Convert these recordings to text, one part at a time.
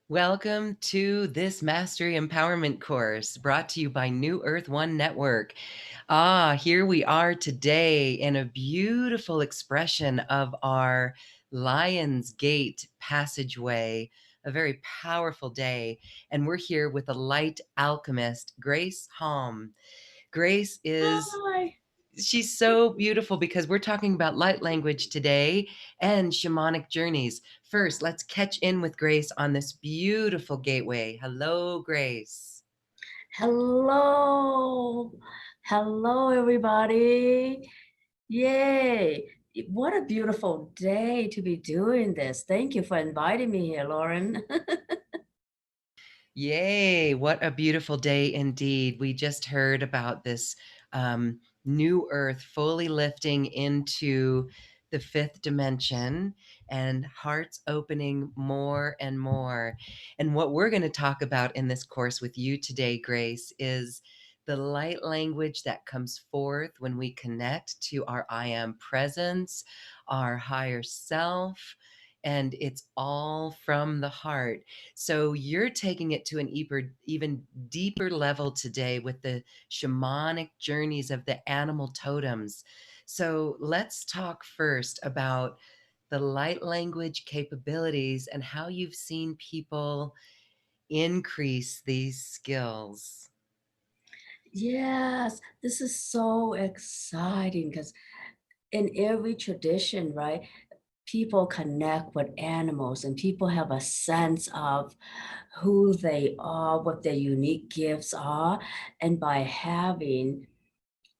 Welcome to this Mastery Empowerment course brought to you by New Earth One Network. Here we are today in a beautiful expression of our Lion's Gate passageway, a very powerful day. And we're here with the light alchemist, Grace Halm. Grace is Hi. She's so beautiful because we're talking about light language today and shamanic journeys. First, let's catch in with Grace on this beautiful gateway. Hello, Grace. Hello. Hello, everybody. Yay. What a beautiful day to be doing this. Thank you for inviting me here, Lauren. Yay, what a beautiful day indeed. We just heard about this new earth fully lifting into the fifth dimension and hearts opening more and more. And what we're going to talk about in this course with you today, Grace, is the light language that comes forth when we connect to our I am presence, our higher self, and it's all from the heart. So you're taking it to an even deeper level today with the shamanic journeys of the animal totems. So let's talk first about the light language capabilities and how you've seen people increase these skills. Yes, this is so exciting because in every tradition, right, people connect with animals and people have a sense of who they are, what their unique gifts are. And by having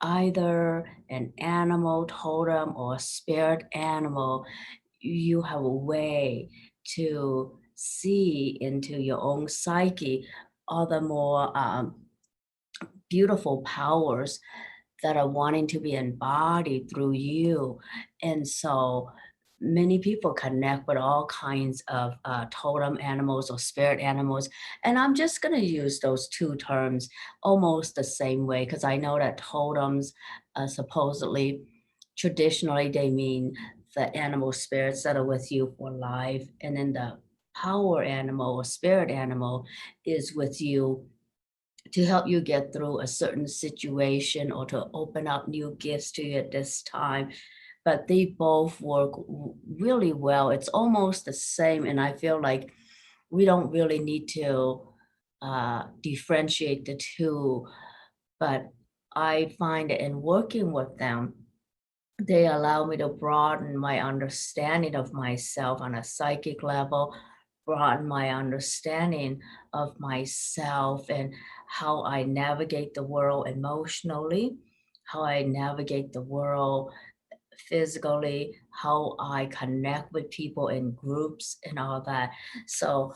either an animal totem or a spirit animal, you have a way to see into your own psyche all the more beautiful powers that are wanting to be embodied through you. And so many people connect with all kinds of totem animals or spirit animals. And I'm just going to use those two terms almost the same way because I know that totems supposedly, traditionally, they mean the animal spirits that are with you for life. And then the power animal or spirit animal is with you to help you get through a certain situation or to open up new gifts to you at this time. But they both work really well. It's almost the same. And I feel like we don't really need to differentiate the two. But I find that in working with them, they allow me to broaden my understanding of myself on a psychic level, broaden my understanding of myself and how I navigate the world emotionally, how I navigate the world physically, how I connect with people in groups and all that. So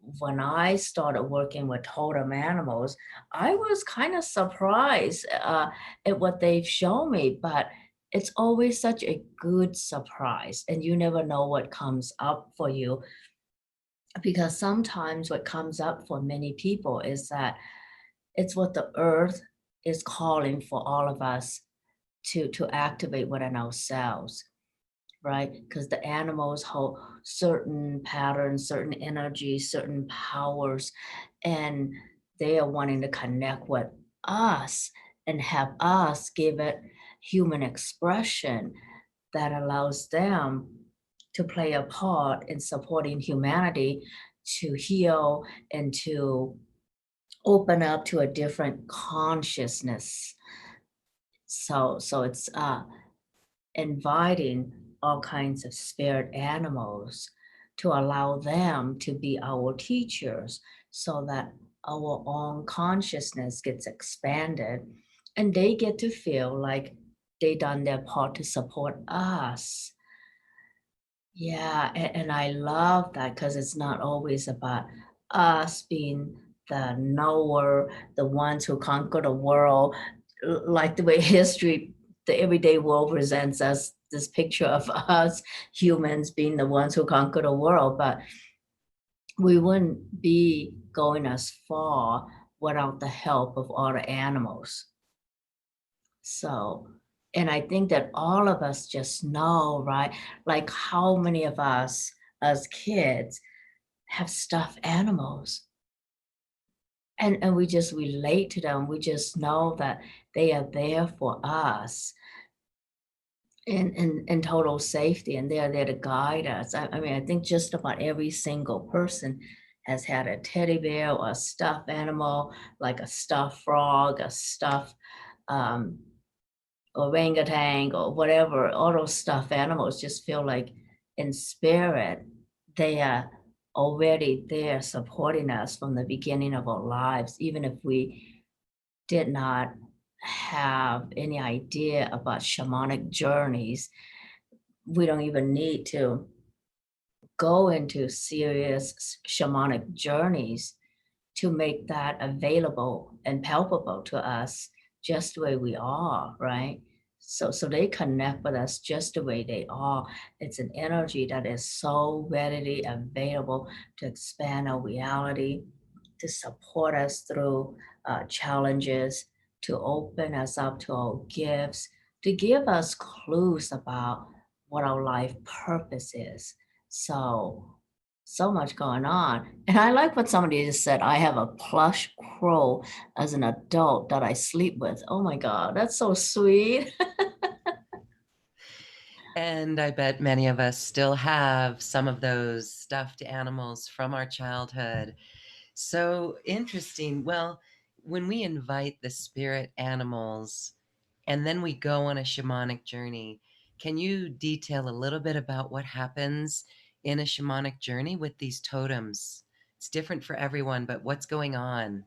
when I started working with totem animals, I was kind of surprised at what they've shown me, but it's always such a good surprise, and you never know what comes up for you because sometimes what comes up for many people is that it's what the earth is calling for all of us to activate within ourselves, right? Because the animals hold certain patterns, certain energies, certain powers, and they are wanting to connect with us and have us give it human expression that allows them to play a part in supporting humanity to heal and to open up to a different consciousness. So it's inviting all kinds of spirit animals to allow them to be our teachers so that our own consciousness gets expanded and they get to feel like they done their part to support us. Yeah, and I love that because it's not always about us being the knower, the ones who conquer the world, like the way history, the everyday world presents us this picture of us humans being the ones who conquer the world, but we wouldn't be going as far without the help of all the animals. So, and I think that all of us just know, right? Like how many of us as kids have stuffed animals, and we just relate to them. We just know that they are there for us in total safety, and they're there to guide us. I mean, I think just about every single person has had a teddy bear or a stuffed animal, like a stuffed frog, a stuffed um, orangutan, or whatever. All those stuffed animals just feel like in spirit, they are already there supporting us from the beginning of our lives, even if we did not have any idea about shamanic journeys. We don't even need to go into serious shamanic journeys to make that available and palpable to us just the way we are, right? So they connect with us just the way they are. It's an energy that is so readily available to expand our reality, to support us through challenges, to open us up to our gifts, to give us clues about what our life purpose is. So, so much going on. And I like what somebody just said. I have a plush crow as an adult that I sleep with. Oh my God, that's so sweet. And I bet many of us still have some of those stuffed animals from our childhood. So interesting. Well, when we invite the spirit animals and then we go on a shamanic journey, can you detail a little bit about what happens in a shamanic journey with these totems? It's different for everyone, but what's going on?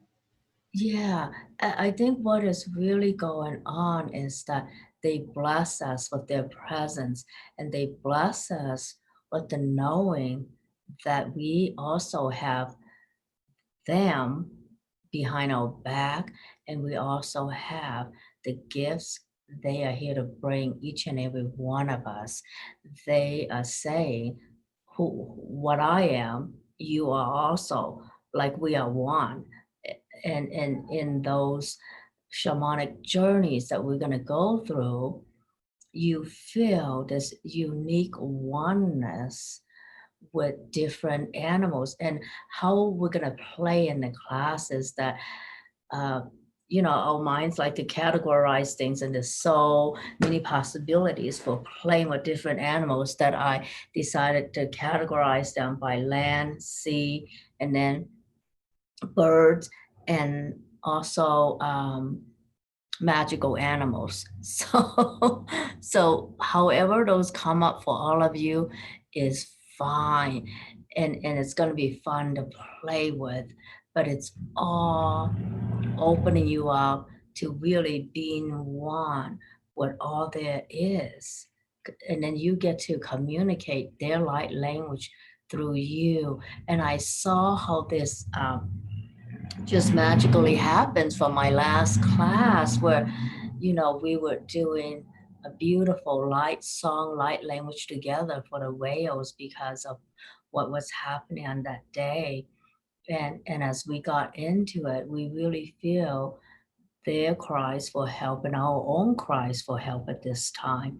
Yeah, I think what is really going on is that they bless us with their presence, and they bless us with the knowing that we also have them behind our back, and we also have the gifts they are here to bring each and every one of us. They are saying, who what I am, you are also, like we are one. And in those shamanic journeys that we're going to go through, you feel this unique oneness with different animals. And how we're going to play in the classes that uh, our minds like to categorize things, and there's so many possibilities for playing with different animals that I decided to categorize them by land, sea, and then birds, and also magical animals. So however those come up for all of you is fine, and it's going to be fun to play with, but it's all opening you up to really being one with all there is. And then you get to communicate their light language through you. And I saw how this just magically happens from my last class, where we were doing a beautiful light song, light language together for the whales because of what was happening on that day. And as we got into it, we really feel their cries for help and our own cries for help at this time.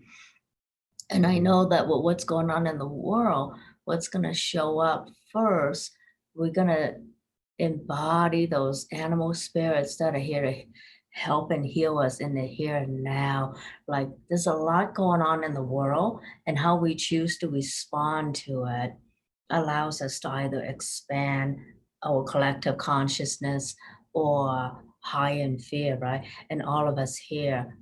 And I know that with what's going on in the world, what's going to show up first, we're going to embody those animal spirits that are here to help and heal us in the here and now. Like there's a lot going on in the world, and how we choose to respond to it allows us to either expand our collective consciousness or high in fear, right? And all of us here,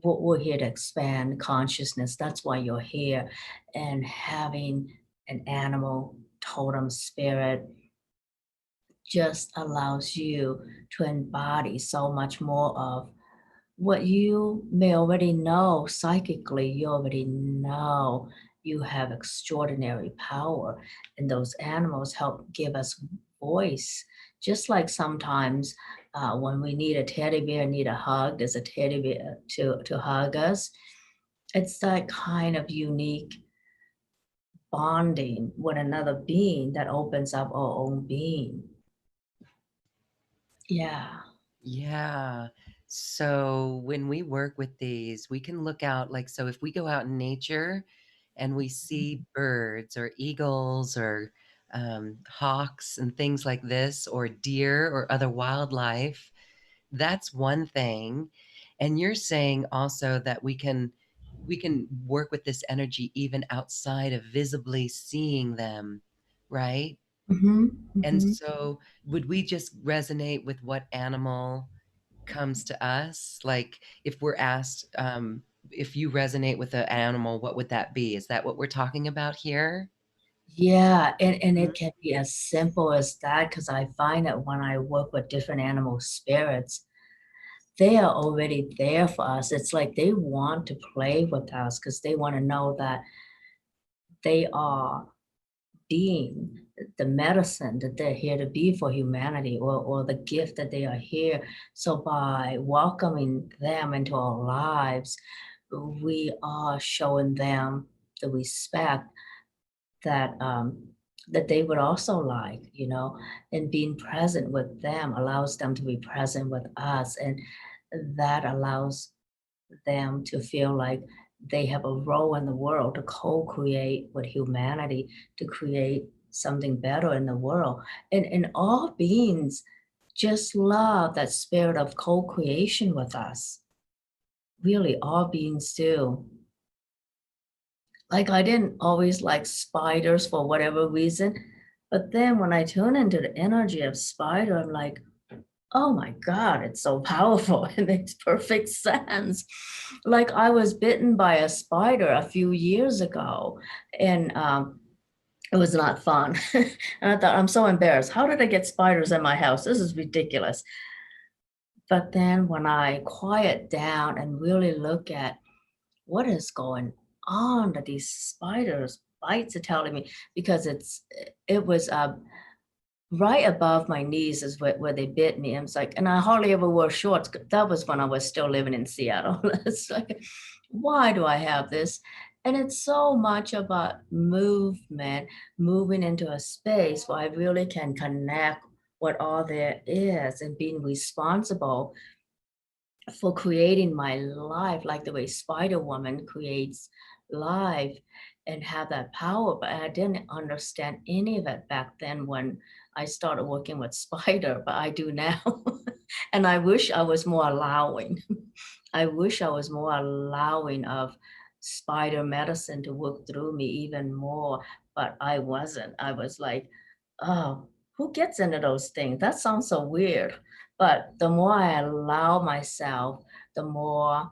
we're here to expand consciousness. That's why you're here. And having an animal totem spirit just allows you to embody so much more of what you may already know psychically. You already know you have extraordinary power, and those animals help give us voice. Just like sometimes when we need a teddy bear, need a hug, there's a teddy bear to hug us. It's that kind of unique bonding with another being that opens up our own being. Yeah. Yeah. So when we work with these, we can look out like, so if we go out in nature and we see birds or eagles or hawks and things like this, or deer or other wildlife, that's one thing. And you're saying also that we can work with this energy even outside of visibly seeing them, right? Mhm, And mhm. so would we just resonate with what animal comes to us? Like if we're asked, if you resonate with an animal, what would that be? Is that what we're talking about here? Yeah, and Mhm. it can be as simple as that. Because I find that when I work with different animal spirits, they are already there for us. It's like they want to play with us because they wanna know that they are being the medicine that they're here to be for humanity, or the gift that they are here. So by welcoming them into our lives, we are showing them the respect that that they would also like, you know, and being present with them allows them to be present with us, and that allows them to feel like they have a role in the world to co-create with humanity, to create something better in the world. And all beings just love that spirit of co-creation with us. Really, all beings do. Like, I didn't always like spiders for whatever reason, but then when I tune into the energy of spider, I'm like, oh my God, it's so powerful. It makes perfect sense. Like, I was bitten by a spider a few years ago, and it was not fun. And I thought, I'm so embarrassed. How did I get spiders in my house? This is ridiculous. But then when I quiet down and really look at what is going on that these spiders bites are telling me, because it was right above my knees is where they bit me. I was like, and I hardly ever wore shorts. That was when I was still living in Seattle. It's like, why do I have this? And it's so much about movement, moving into a space where I really can connect what all there is and being responsible for creating my life like the way Spider Woman creates life and have that power. But I didn't understand any of it back then when I started working with Spider, but I do now. And I wish I was more allowing. I wish I was more allowing of spider medicine to work through me even more, but I wasn't. I was like, oh, who gets into those things? That sounds so weird. But the more I allow myself, the more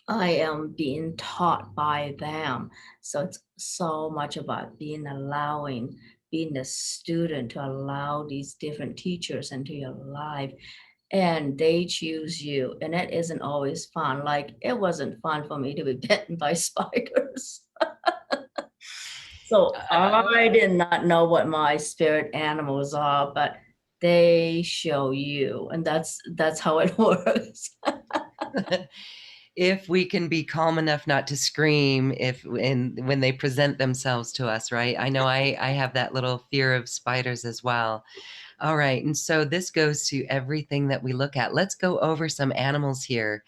I am being taught by them. So it's so much about being allowing, being a student to allow these different teachers into your life, and they choose you. And it isn't always fun. Like, it wasn't fun for me to be bitten by spiders. So I did not know what my spirit animals are, but they show you, and that's how it works. If we can be calm enough not to scream if when they present themselves to us, right? I know I have that little fear of spiders as well. All right, and so this goes to everything that we look at. Let's go over some animals here.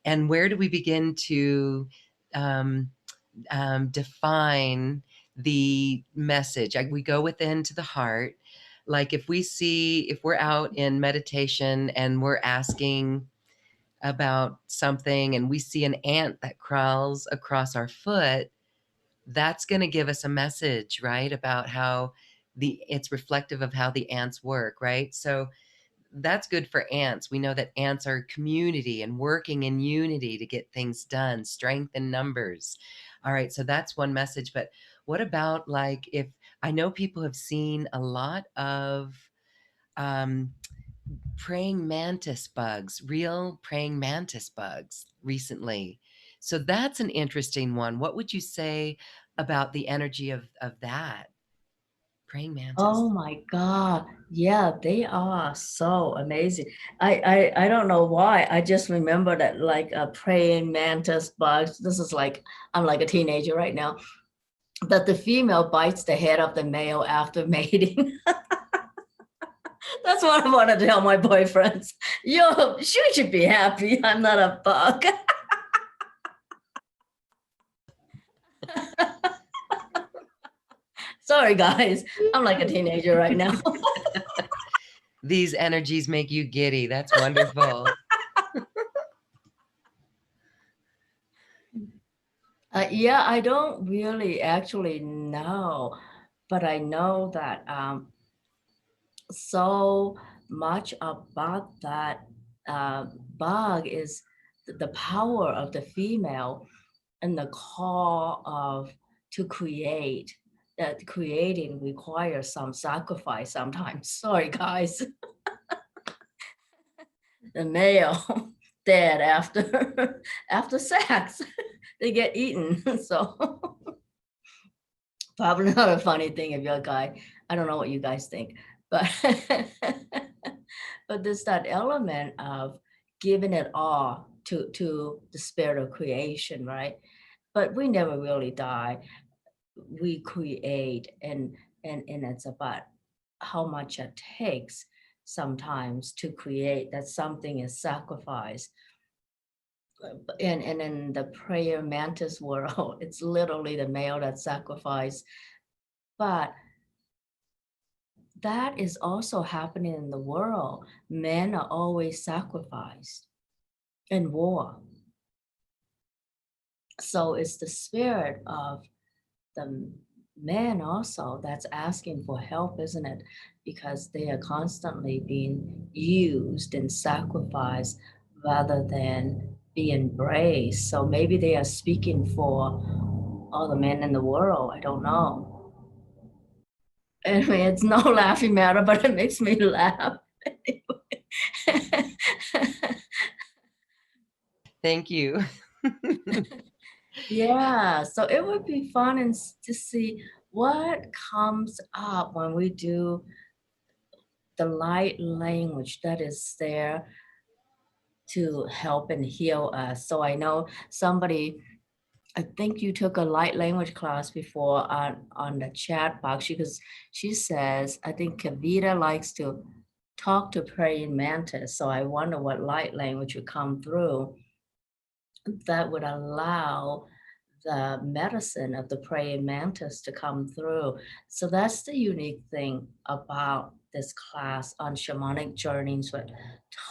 And where do we begin to um, define the message? We go within to the heart. Like if we're out in meditation and we're asking about something and we see an ant that crawls across our foot, that's going to give us a message, right? About how it's reflective of how the ants work, right? So that's good for ants. We know that ants are community and working in unity to get things done, strength in numbers. All right, so that's one message. But what about, like, if I know people have seen a lot of um, praying mantis bugs, real praying mantis bugs recently. So that's an interesting one. What would you say about the energy of that praying Oh mantis? my God. Yeah, they are so amazing. I don't know why. I just remember that, like, praying mantis bugs. This is like, I'm like a teenager right now. That the female bites the head of the male after mating. That's what I want to tell my boyfriends. Yo, you should be happy. I'm not a bug. Sorry, guys. I'm like a teenager right now. These energies make you giddy. That's wonderful. Yeah, I don't really actually know, but I know that so much about that bug is the power of the female and the call of to create. That creating requires some sacrifice sometimes. Sorry, guys. The male dead after after sex. They get eaten. So probably not a funny thing if you're a guy. I don't know what you guys think, but but there's that element of giving it all to the spirit of creation, right? But we never really die. We create, and it's about how much it takes sometimes to create that something is sacrificed. And in the prayer mantis world, it's literally the male that sacrifice. But that is also happening in the world. Men are always sacrificed in war. So it's the spirit of the men also that's asking for help, isn't it? Because they are constantly being used and sacrificed rather than be embraced. So maybe they are speaking for all the men in the world. I don't know. Anyway, it's no laughing matter, but it makes me laugh. Thank you. Yeah, so it would be fun and to see what comes up when we do the light language that is there to help and heal us. So I know somebody, I think you took a light language class before on the chat box because she says, I think Kavita likes to talk to praying mantis. So I wonder what light language would come through that would allow the medicine of the praying mantis to come through. So that's the unique thing about this class on shamanic journeys with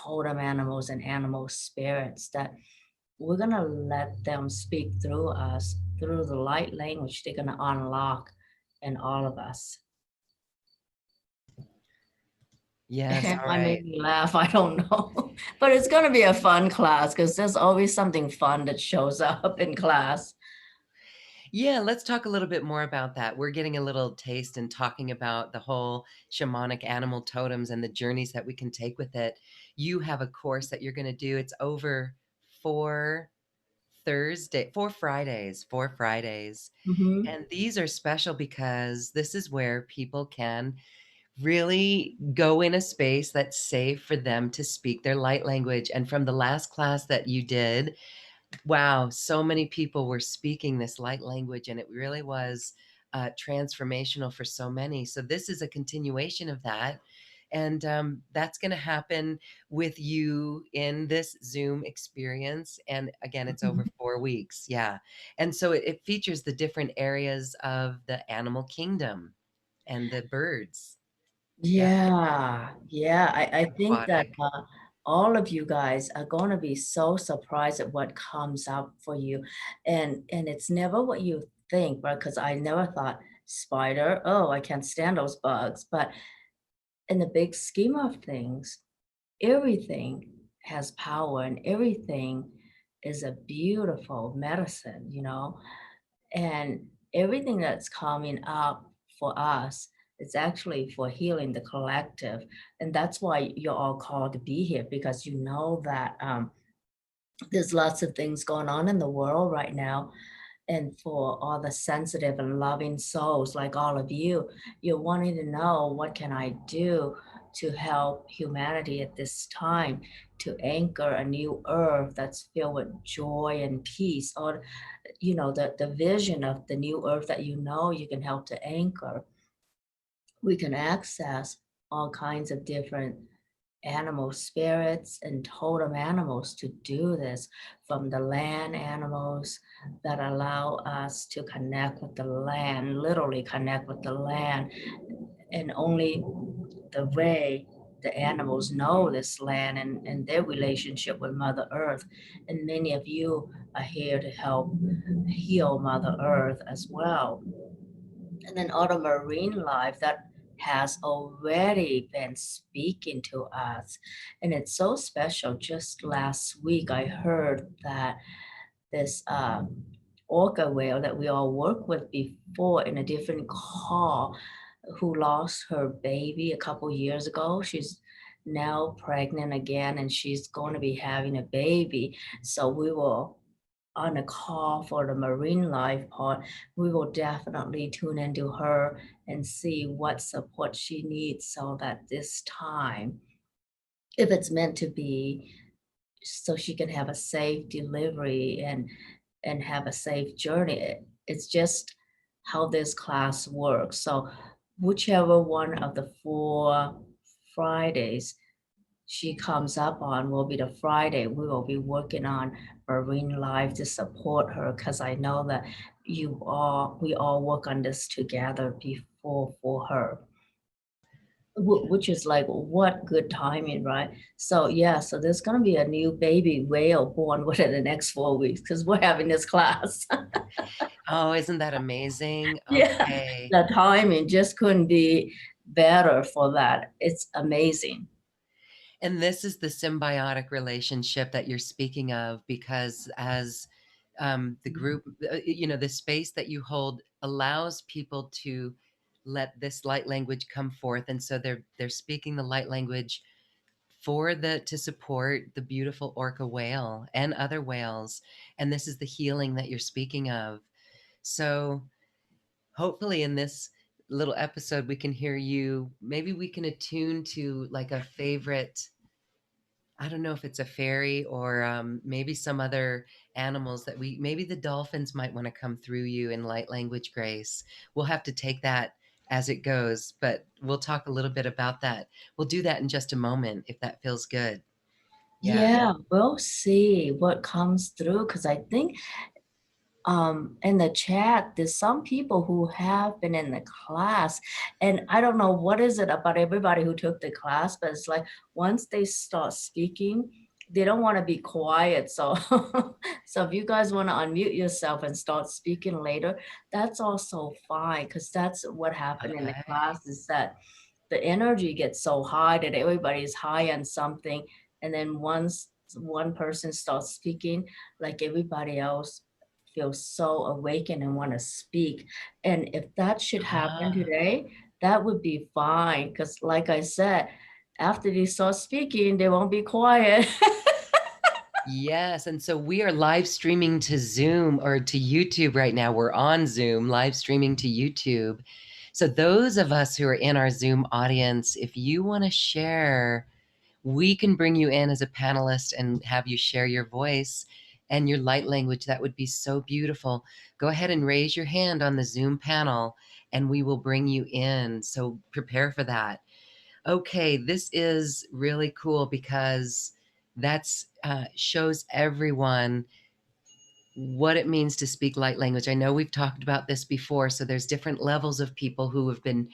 totem animals and animal spirits, that we're going to let them speak through us through the light language they're going to unlock in all of us. Yes, all I right. made me laugh. I don't know. But it's going to be a fun class because there's always something fun that shows up in class. Yeah, let's talk a little bit more about that. We're getting a little taste and talking about the whole shamanic animal totems and the journeys that we can take with it. You have a course that you're going to do. It's over 4 Fridays. Hmm. And these are special because this is where people can really go in a space that's safe for them to speak their light language. And from the last class that you did, wow, so many people were speaking this light language, and it really was transformational for so many. So this is a continuation of that, and that's going to happen with you in this Zoom experience. And again, it's over 4 weeks, yeah. And so it features the different areas of the animal kingdom and the birds, yeah, Yeah, yeah. I think that aquatic. all of you guys are going to be so surprised at what comes up for you, and it's never what you think, right? Because I never thought spider. Oh, I can't stand those bugs. But in the big scheme of things, everything has power, and everything is a beautiful medicine, you know. And everything that's coming up for us is actually for healing the collective. And that's why you're all called to be here, because you know that there's lots of things going on in the world right now. And for all the sensitive and loving souls like all of you, you're wanting to know, what can I do to help humanity at this time, to anchor a new earth that's filled with joy and peace, or the vision of the new earth that you can help to anchor. We can access all kinds of different animal spirits and totem animals to do this, from the land animals that allow us to connect with the land, literally connect with the land, and only the way the animals know this land and their relationship with Mother Earth. And many of you are here to help heal Mother Earth as well. And then other marine life that has already been speaking to us. And it's so special. Just last week, I heard that this orca whale that we all worked with before in a different call, who lost her baby a couple years ago. She's now pregnant again and she's going to be having a baby. So we will on a call for the marine life part, we will definitely tune into her and see what support she needs so that this time, if it's meant to be, so she can have a safe delivery and have a safe journey. It's just how this class works. So whichever one of the 4 Fridays she comes up on will be the Friday we will be working on marine life to support her, because I know that we all work on this together before for her. Which is like what good timing, right? So yeah, so there's gonna be a new baby whale born within the next 4 weeks because we're having this class. Oh, isn't that amazing? Yeah, Okay. the timing just couldn't be better for that. It's amazing. And this is the symbiotic relationship that you're speaking of because as the group, the space that you hold allows people to let this light language come forth, and so they're speaking the light language for the to support the beautiful orca whale and other whales, and this is the healing that you're speaking of. So hopefully in this little episode we can hear you. Maybe we can attune to like a favorite. I don't know if it's a fairy or maybe some other animals that maybe the dolphins might want to come through you in light language grace. We'll have to take that as it goes, but we'll talk a little bit about that. We'll do that in just a moment if that feels good. Yeah. Yeah, we'll see what comes through because I think in the chat there's some people who have been in the class, and I don't know what is it about everybody who took the class, but it's like once they start speaking they don't want to be quiet. So so if you guys want to unmute yourself and start speaking later, that's also fine, because that's what happened in the Okay. class, is that the energy gets so high that everybody's high on something, and then once one person starts speaking, like everybody else feels so awakened and want to speak. And if that should happen Ah. today, that would be fine, because like I said, after they start speaking they won't be quiet. Yes, and so we are live streaming to Zoom or to YouTube right now. We're on Zoom, live streaming to YouTube. So those of us who are in our Zoom audience, if you want to share, we can bring you in as a panelist and have you share your voice and your light language. That would be so beautiful. Go ahead and raise your hand on the Zoom panel and we will bring you in. So prepare for that. Okay, this is really cool because that's shows everyone what it means to speak light language. I know we've talked about this before, so there's different levels of people who have been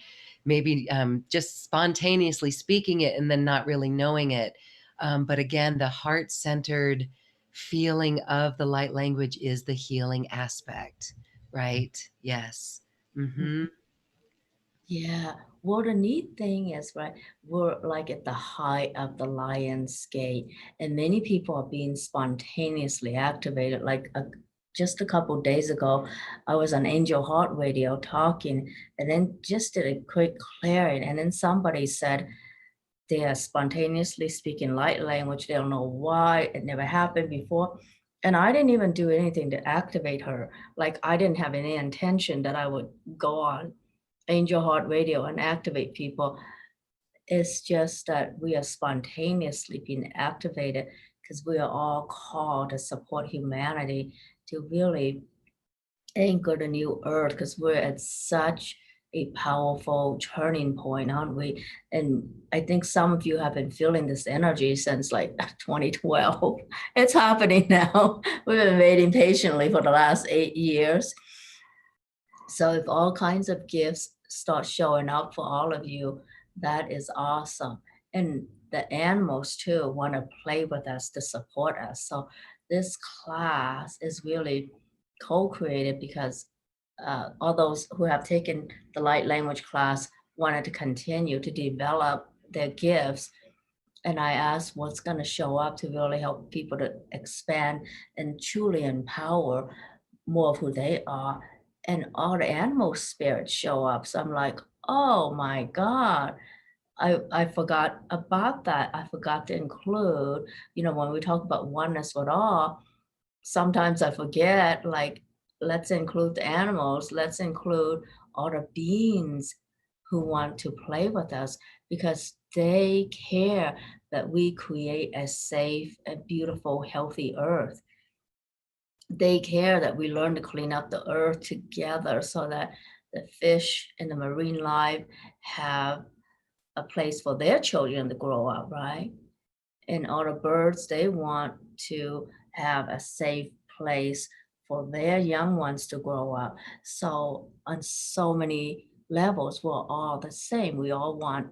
maybe just spontaneously speaking it and then not really knowing it. But again, the heart-centered feeling of the light language is the healing aspect, right? Yes. Mm-hmm. Yeah. Well, the neat thing is, right, we're like at the height of the lion's gate, and many people are being spontaneously activated. Like just a couple days ago, I was on Angel Heart Radio talking, and then just did a quick clearing, and then somebody said they are spontaneously speaking light language. They don't know why. It never happened before. And I didn't even do anything to activate her. Like I didn't have any intention that I would go on Angel Heart Radio and activate people. It's just that we are spontaneously being activated because we are all called to support humanity to really anchor the new earth, because we're at such a powerful turning point, aren't we? And I think some of you have been feeling this energy since like 2012. It's happening now. We've been waiting patiently for the last 8 years. So if all kinds of gifts start showing up for all of you, that is awesome. And the animals too want to play with us to support us. So this class is really co-created because all those who have taken the light language class wanted to continue to develop their gifts. And I asked what's going to show up to really help people to expand and truly empower more of who they are. And all the animal spirits show up. So I'm like, oh my God, I forgot about that. I forgot to include, when we talk about oneness with all, sometimes I forget, like, let's include the animals, let's include all the beings who want to play with us because they care that we create a safe, a beautiful, healthy earth. They care that we learn to clean up the earth together so that the fish and the marine life have a place for their children to grow up, right? And all the birds, they want to have a safe place for their young ones to grow up. So on so many levels, we're all the same. We all want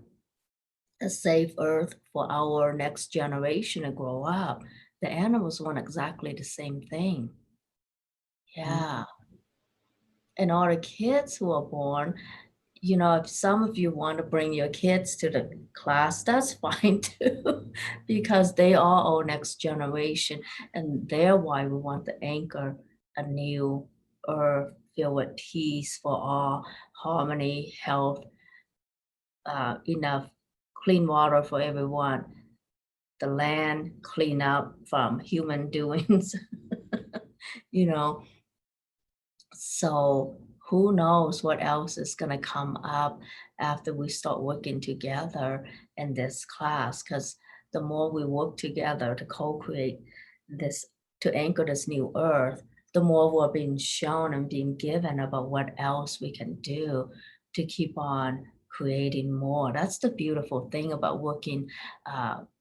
a safe earth for our next generation to grow up. The animals want exactly the same thing. Mm. Yeah. And all the kids who are born, if some of you want to bring your kids to the class, that's fine too, because they are our next generation. And they're why we want to anchor a new earth filled with peace for all, harmony, health, enough clean water for everyone, the land clean up from human doings, you know, So who knows what else is going to come up after we start working together in this class? Because the more we work together to co-create this, to anchor this new earth, the more we're being shown and being given about what else we can do to keep on creating more. That's the beautiful thing about working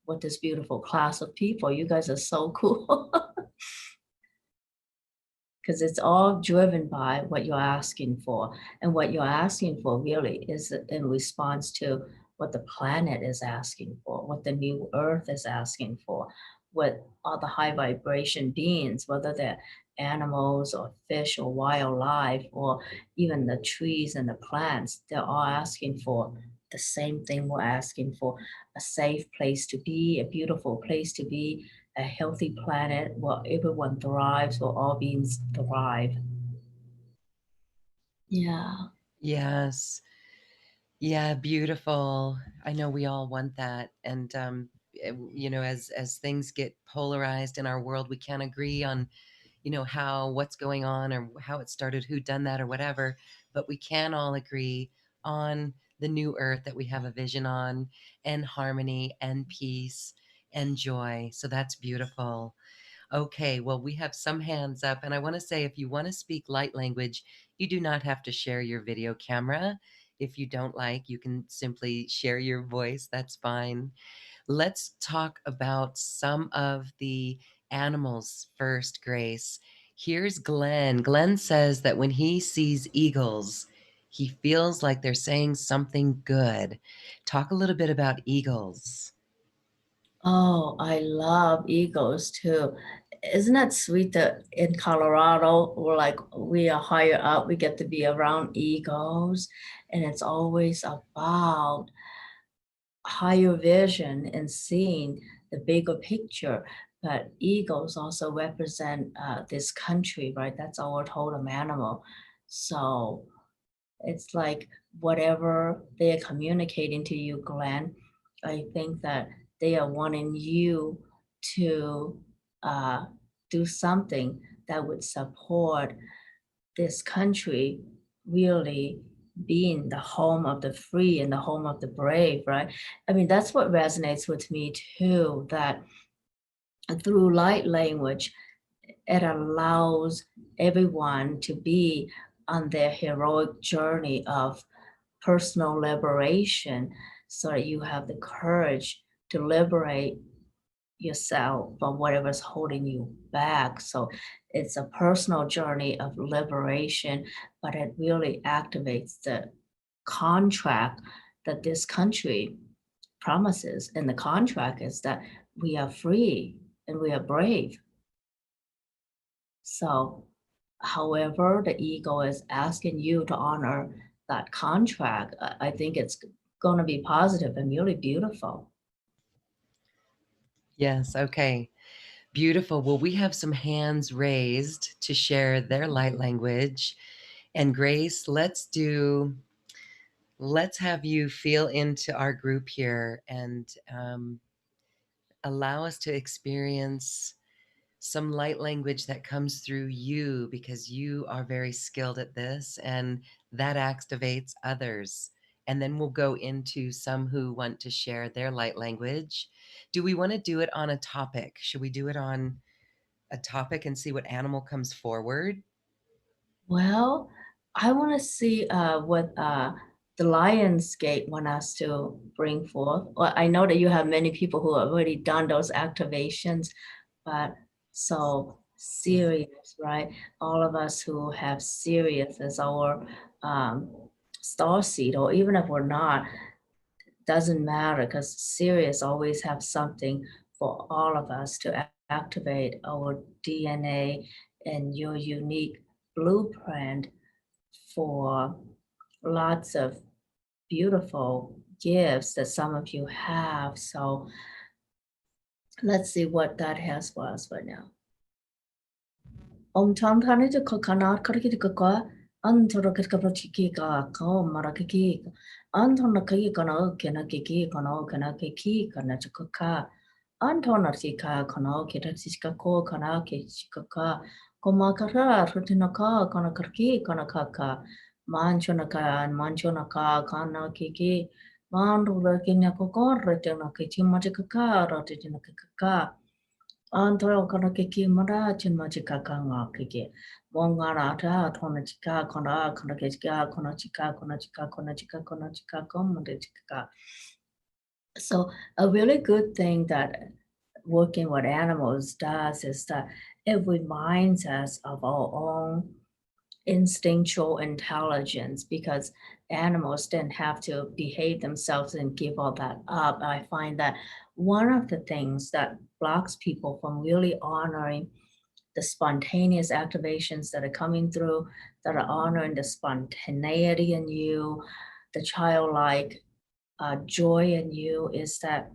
with this beautiful class of people. You guys are so cool. Because it's all driven by what you're asking for. And what you're asking for really is in response to what the planet is asking for, what the new earth is asking for, what all the high vibration beings, whether they're animals or fish or wildlife or even the trees and the plants, they're all asking for the same thing we're asking for: a safe place to be, a beautiful place to be, a healthy planet where everyone thrives, where all beings thrive. Yeah. Yes. Yeah, beautiful. I know we all want that. And as things get polarized in our world, we can't agree on, how what's going on or how it started, who done that or whatever, but we can all agree on the new earth that we have a vision on, and harmony and peace and joy. So that's beautiful. Okay, well, we have some hands up, and I want to say if you want to speak light language, you do not have to share your video camera. If you don't like, you can simply share your voice. That's fine. Let's talk about some of the animals first, Grace. Here's Glenn. Glenn says that when he sees eagles, he feels like they're saying something good. Talk a little bit about eagles. Oh, I love eagles too. Isn't that sweet that in Colorado, we are higher up, we get to be around eagles, and it's always about higher vision and seeing the bigger picture. But eagles also represent this country, right? That's our totem animal. So it's like whatever they're communicating to you, Glenn, I think that they are wanting you to uh, do something that would support this country really being the home of the free and the home of the brave, right? I mean, that's what resonates with me too, that through light language, it allows everyone to be on their heroic journey of personal liberation so that you have the courage to liberate yourself from whatever's holding you back. So it's a personal journey of liberation, but it really activates the contract that this country promises. And the contract is that we are free and we are brave. So, however, the ego is asking you to honor that contract, I think it's going to be positive and really beautiful. Yes, okay. Beautiful. Well, we have some hands raised to share their light language. And Grace, let's have you feel into our group here and allow us to experience some light language that comes through you because you are very skilled at this and that activates others. And then we'll go into some who want to share their light language. Do we want to do it on a topic? Should we do it on a topic and see what animal comes forward? Well, I want to see what the Lionsgate want us to bring forth. Well, I know that you have many people who have already done those activations, but so Sirius, right? All of us who have Sirius as our star seed, or even if we're not, doesn't matter because Sirius always have something for all of us to activate our DNA and your unique blueprint for lots of beautiful gifts that some of you have. So let's see what that has for us right now. Om Tom Tani to Coconut Karikaka, Antorakaka, Marakiki, Antonaki Kono, Kenakiki, Kono, Kanaki, Kanachaka, Antonatika, Kono, Kitaxiska, Kanaki, Chikaka, Komakara, Rutinaka, Konakarki, Konakaka, Manchonaka, and Manchonaka, Kanakiki, Mandu Kinakoko, Retinaki, Chimatikaka, Rotinaka. Antoro kono kiki mara chin machika kanga kiki. Mongara ta tona chika kona kona kika kona chika kona chika kona chika kona chika kona chika. So a really good thing that working with animals does is that it reminds us of our own instinctual intelligence because animals didn't have to behave themselves and give all that up. I find that one of the things that blocks people from really honoring the spontaneous activations that are coming through, that are honoring the spontaneity in you, the childlike joy in you, is that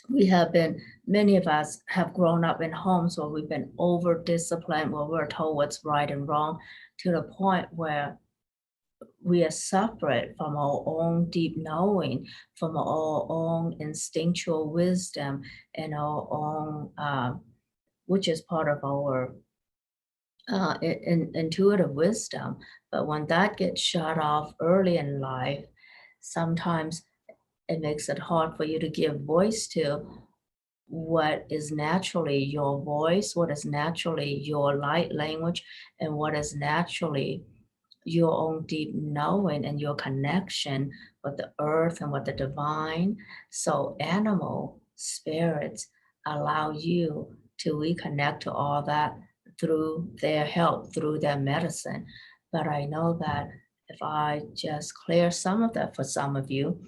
we have been, many of us have grown up in homes where we've been over disciplined, where we're told what's right and wrong, to the point where we are separate from our own deep knowing, from our own instinctual wisdom, and our own, which is part of our intuitive wisdom. But when that gets shut off early in life, sometimes it makes it hard for you to give voice to what is naturally your voice, what is naturally your light language, and what is naturally your own deep knowing and your connection with the earth and with the divine. So, animal spirits allow you to reconnect to all that through their help, through their medicine. But I know that if I just clear some of that for some of you,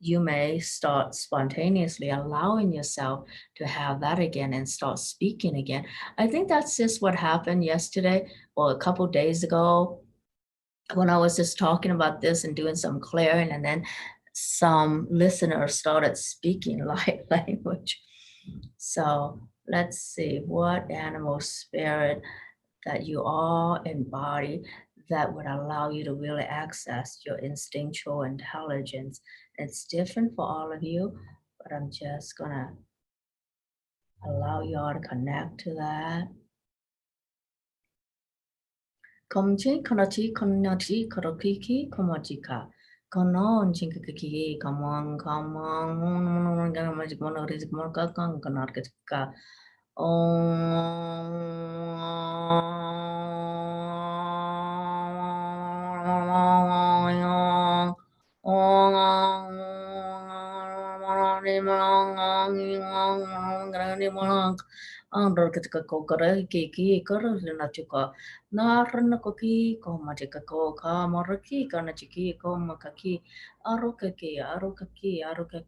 you may start spontaneously allowing yourself to have that again and start speaking again. I think that's just what happened yesterday or a couple days ago when I was just talking about this and doing some clearing, and then some listeners started speaking light language. So let's see what animal spirit that you all embody that would allow you to really access your instinctual intelligence. It's different for all of you, but I'm just gonna allow you all to connect to that. Komchi, konachi, konachi, korokiki, komachika. Konon, chinkaki, kamon, kamon, gamajik monorizik morkakan, kanarkatika. ni mang andor ketika ko kara ki kara na chuka na rana ko ki ko ma chika ko ka mara ki kana chiki ko ma ka ki aro ka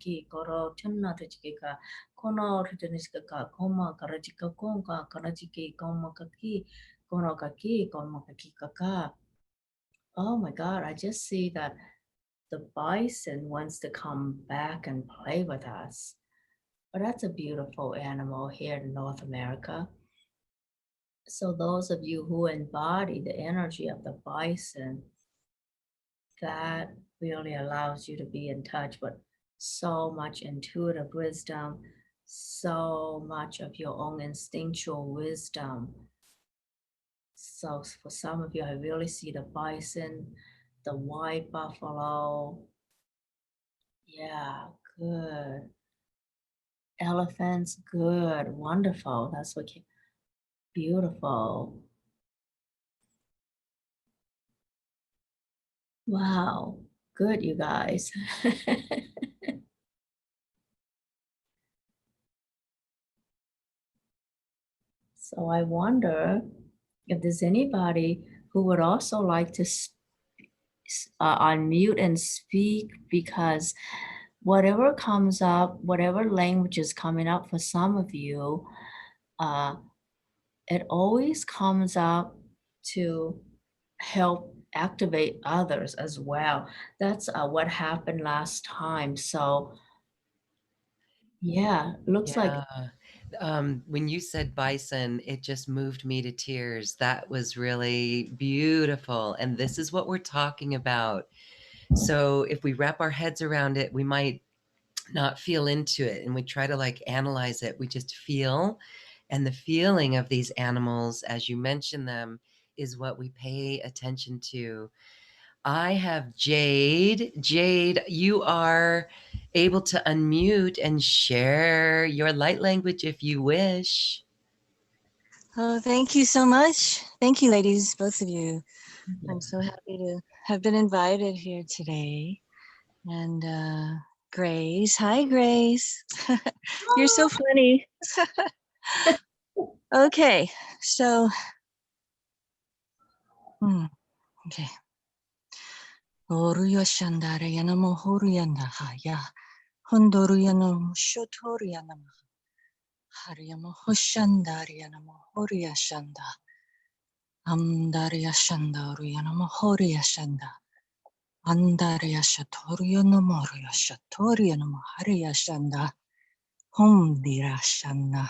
ki koro channa te chiki ka kono ritani chika ka koma kara chika kon ka kana chiki ko ma ka ki kono ka ki ko ma ka ki ka ka. Oh my God, I just see that the bison wants to come back and play with us. But that's a beautiful animal here in North America. So those of you who embody the energy of the bison, that really allows you to be in touch with so much intuitive wisdom, so much of your own instinctual wisdom. So for some of you, I really see the bison, the white buffalo. Yeah, good. Elephants, good, wonderful. That's what beautiful. Wow, good, you guys. So I wonder if there's anybody who would also like to unmute and speak because whatever comes up, whatever language is coming up for some of you, uh, it always comes up to help activate others as well. That's what happened last time. So, yeah, looks like, Yeah. When you said bison, it just moved me to tears. That was really beautiful. And this is what we're talking about. So if we wrap our heads around it, we might not feel into it and we try to like analyze it. We just feel. And the feeling of these animals, as you mention them, is what we pay attention to. I have Jade. Jade, you are able to unmute and share your light language if you wish. Oh, thank you so much. Thank you, ladies, both of you. I'm so happy to have been invited here today. And Grace, hi, Grace. You're so funny. Okay, so, okay. Oruya shandara yanamo horuyana haya. Hondoru yanamo shotoru yanamo. Haryamo hoshandari yanamo horuya shanda. Amdaria shanda ruyanamo horuya shanda. Andaria shatoria no moria shatoria no maharia shanda. Hum dira shanda.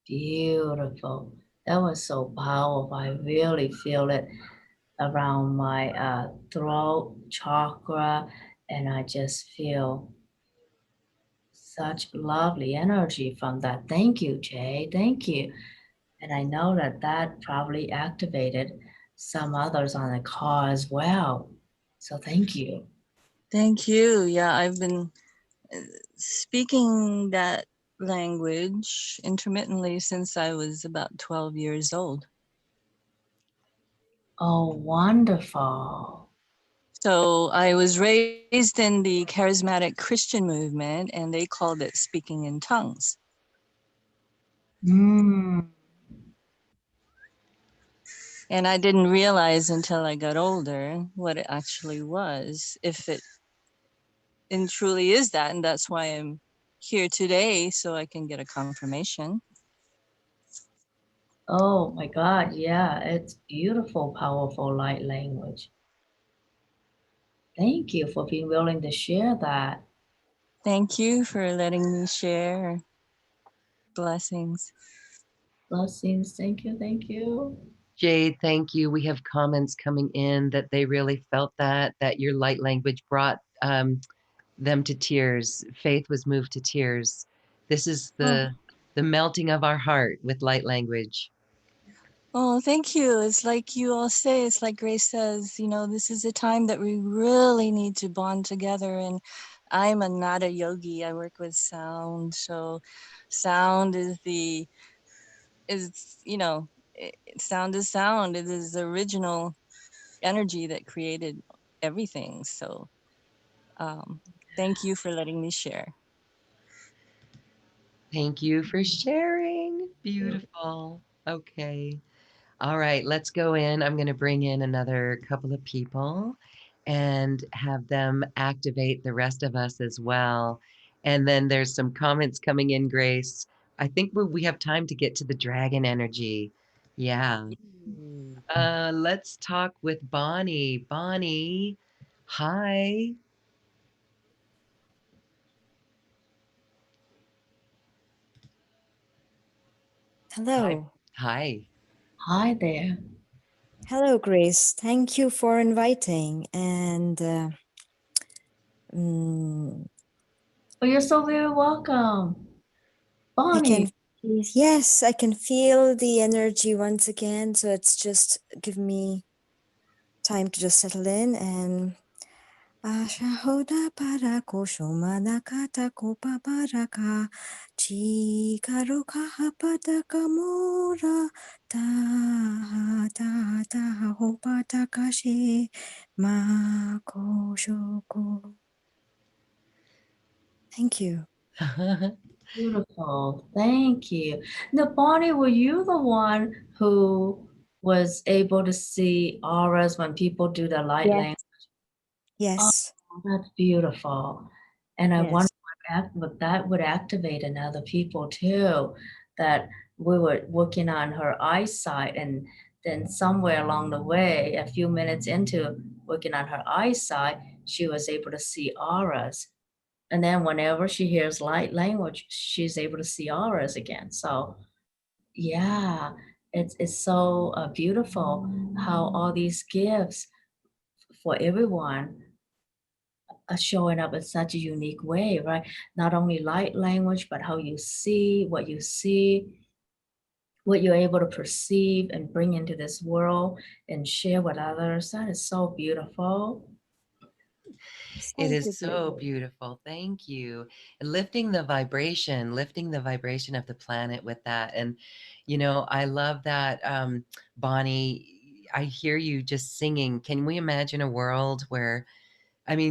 beautiful. That was so powerful. I really feel it around my throat chakra, and I just feel such lovely energy from that. Thank you, Jay. Thank you. And I know that that probably activated some others on the call as well. So thank you. Thank you. Yeah, I've been speaking that language intermittently since I was about 12 years old. Oh, wonderful. So I was raised in the charismatic Christian movement, and they called it speaking in tongues. Mm. And I didn't realize until I got older what it actually was, if it and truly is that. And that's why I'm here today, so I can get a confirmation. Oh my God, yeah, it's beautiful, powerful light language. Thank you for being willing to share that. Thank you for letting me share. Blessings. Blessings. Thank you. Thank you. Jade, thank you. We have comments coming in that they really felt that your light language brought them to tears. Faith was moved to tears. This is Oh. the melting of our heart with light language. Oh, thank you. It's like you all say, it's like Grace says, this is a time that we really need to bond together. And I'm a nada yogi. I work with sound. So sound is sound is sound. It is the original energy that created everything. So Thank you for letting me share. Thank you for sharing. Beautiful. Okay. All right, let's go in. I'm going to bring in another couple of people and have them activate the rest of us as well. And then there's some comments coming in, Grace. I think we have time to get to the dragon energy. Yeah. Mm. Let's talk with Bonnie. Bonnie, hi. Hi. Hello. Hi. Hi there. Hello, Grace. Thank you for inviting. And mm, Oh, you're so very welcome. I Bonnie. can, yes, I can feel the energy once again. So it's just give me time to just settle in and Ashahoda parako shomanakata kopa paraka chikaroka hapada kamora ta ta ta hopa takashi mako shoko. Thank you. Beautiful. Thank you. Now, Bonnie, were you the one who was able to see auras when people do the light Yes. language? Oh, Yes. that's beautiful. And I wonder Yes. what that would activate in other people too, that we were working on her eyesight, and then somewhere along the way, a few minutes into working on her eyesight, she was able to see auras. And then whenever she hears light language, she's able to see auras again. So yeah, it's so beautiful how all these gifts for everyone are showing up in such a unique way, right? Not only light language, but how you see, what you're able to perceive and bring into this world and share with others. That is so beautiful. It Thank you, is so Grace. beautiful. Thank you. And lifting the vibration of the planet with that. And, I love that, Bonnie, I hear you just singing. Can we imagine a world where,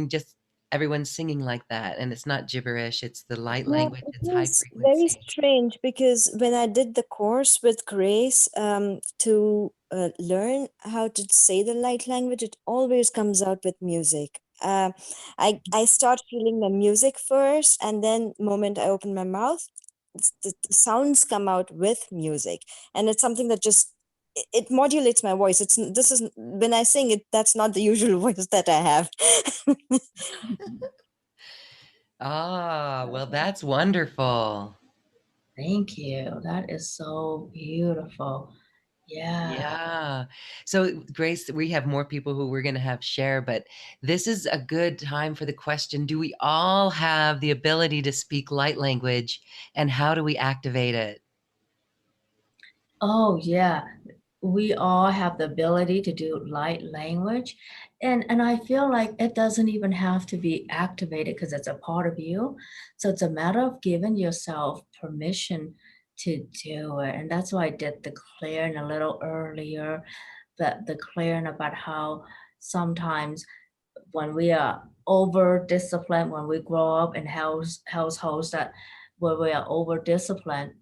just everyone's singing like that and it's not gibberish, it's the light Yeah, language, it it's high was very frequency. strange because when I did the course with Grace to learn how to say the light language, it always comes out with music. I start feeling the music first, and then moment I open my mouth, the sounds come out with music, and it's something that just it modulates my voice. This is when I sing it. That's not the usual voice that I have. Ah, well, that's wonderful. Thank you. That is so beautiful. Yeah. Yeah. So, Grace, we have more people who we're going to have share, but this is a good time for the question. Do we all have the ability to speak light language, and how do we activate it? Oh, yeah. We all have the ability to do light language. And I feel like it doesn't even have to be activated because it's a part of you. So it's a matter of giving yourself permission to do it. And that's why I did the clearing a little earlier, that the clearing about how sometimes when we are over disciplined, when we grow up in households that where we are over disciplined,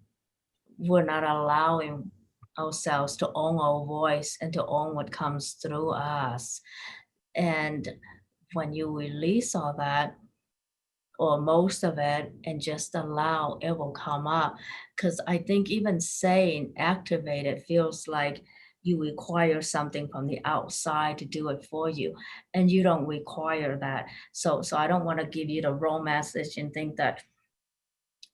we're not allowing ourselves to own our voice and to own what comes through us. And when you release all that, or most of it, and just allow, it will come up. Because I think even saying activate it feels like you require something from the outside to do it for you, and you don't require that. So I don't want to give you the wrong message and think that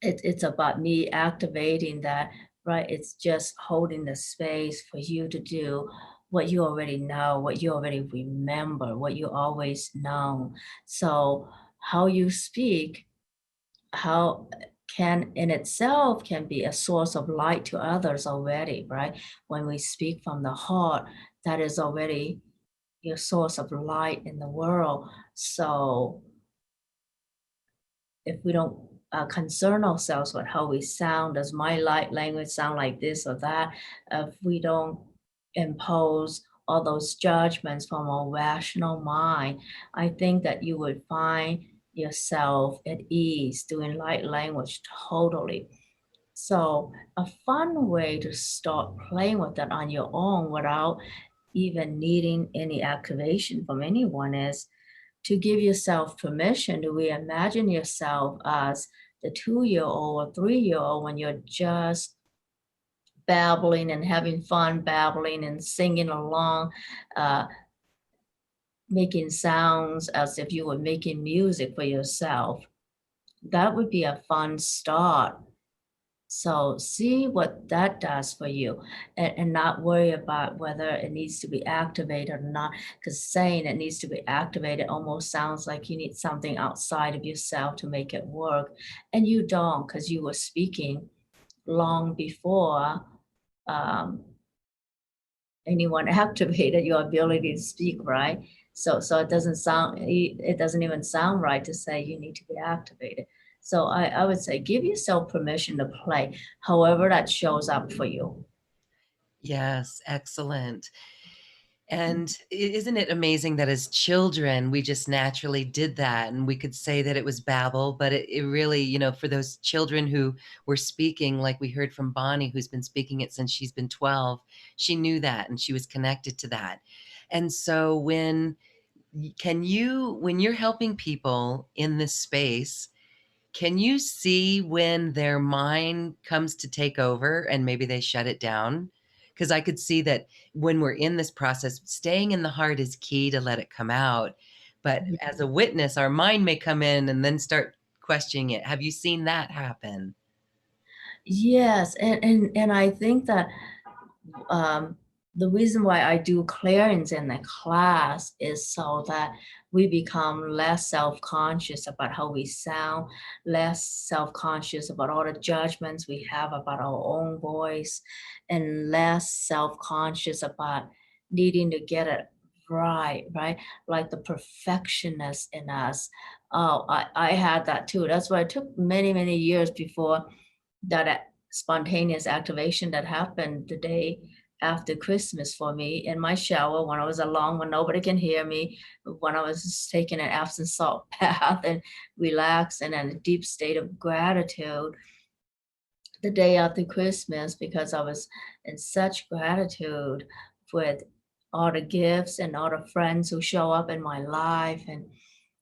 it's about me activating that, right? It's just holding the space for you to do what you already know, what you already remember, what you always know. So how you speak, how can in itself can be a source of light to others already, right? When we speak from the heart, that is already your source of light in the world. So if we don't concern ourselves with how we sound, does my light language sound like this or that? If we don't impose all those judgments from our rational mind, I think that you would find yourself at ease doing light language totally. So a fun way to start playing with that on your own without even needing any activation from anyone is to give yourself permission to reimagine yourself as the 2-year-old or 3-year-old when you're just babbling and having fun babbling and singing along, uh, making sounds as if you were making music for yourself. That would be a fun start. So see what that does for you, and not worry about whether it needs to be activated or not, because saying it needs to be activated almost sounds like you need something outside of yourself to make it work. And you don't, because you were speaking long before um, anyone activated your ability to speak, right? So it doesn't sound, it doesn't even sound right to say you need to be activated. So I would say give yourself permission to play, however that shows up for you. Yes, excellent. And isn't it amazing that as children, we just naturally did that? And we could say that it was babble, but it really, for those children who were speaking, like we heard from Bonnie, who's been speaking it since she's been 12, she knew that and she was connected to that. And so when you're helping people in this space, can you see when their mind comes to take over and maybe they shut it down? Because I could see that when we're in this process, staying in the heart is key to let it come out. But as a witness, our mind may come in and then start questioning it. Have you seen that happen? Yes, and I think that um, the reason why I do clearings in the class is so that we become less self-conscious about how we sound, less self-conscious about all the judgments we have about our own voice, and less self-conscious about needing to get it right, right? Like the perfectionist in us. Oh, I had that too. That's why it took many, many years before that spontaneous activation that happened the day after Christmas for me in my shower when I was alone, when nobody can hear me, when I was just taking an Epsom salt bath and relaxing in a deep state of gratitude the day after Christmas because I was in such gratitude with all the gifts and all the friends who show up in my life and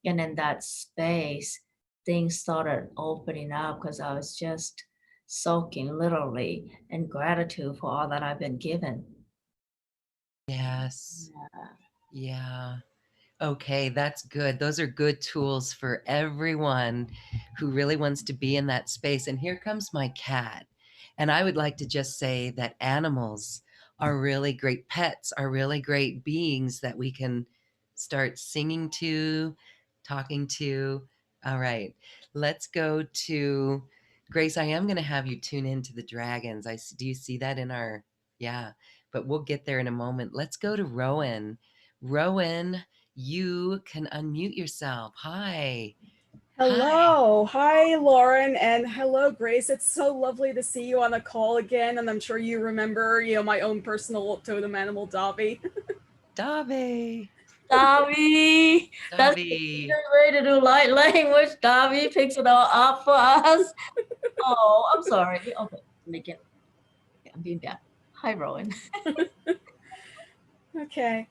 in that space things started opening up because I was just soaking literally in gratitude for all that I've been given. Yes. Yeah. Yeah. Okay, that's good. Those are good tools for everyone who really wants to be in that space. And here comes my cat. And I would like to just say that animals are really great pets, are really great beings that we can start singing to, talking to. All right, let's go to Grace. I am going to have you tune into the dragons. Do you see that in our, yeah, but we'll get there in a moment. Let's go to Rowan. Rowan, you can unmute yourself. Hi. Hi. Hello. Hi, Lauren, and hello, Grace. It's so lovely to see you on the call again, and I'm sure you remember, my own personal totem animal, Dobby. Davi. Davi, that's the Davi. easiest way to do light language. Davi picks it all up for us. Oh, I'm sorry. Okay, make it. Okay, I'm being bad. Hi, Rowan. Okay.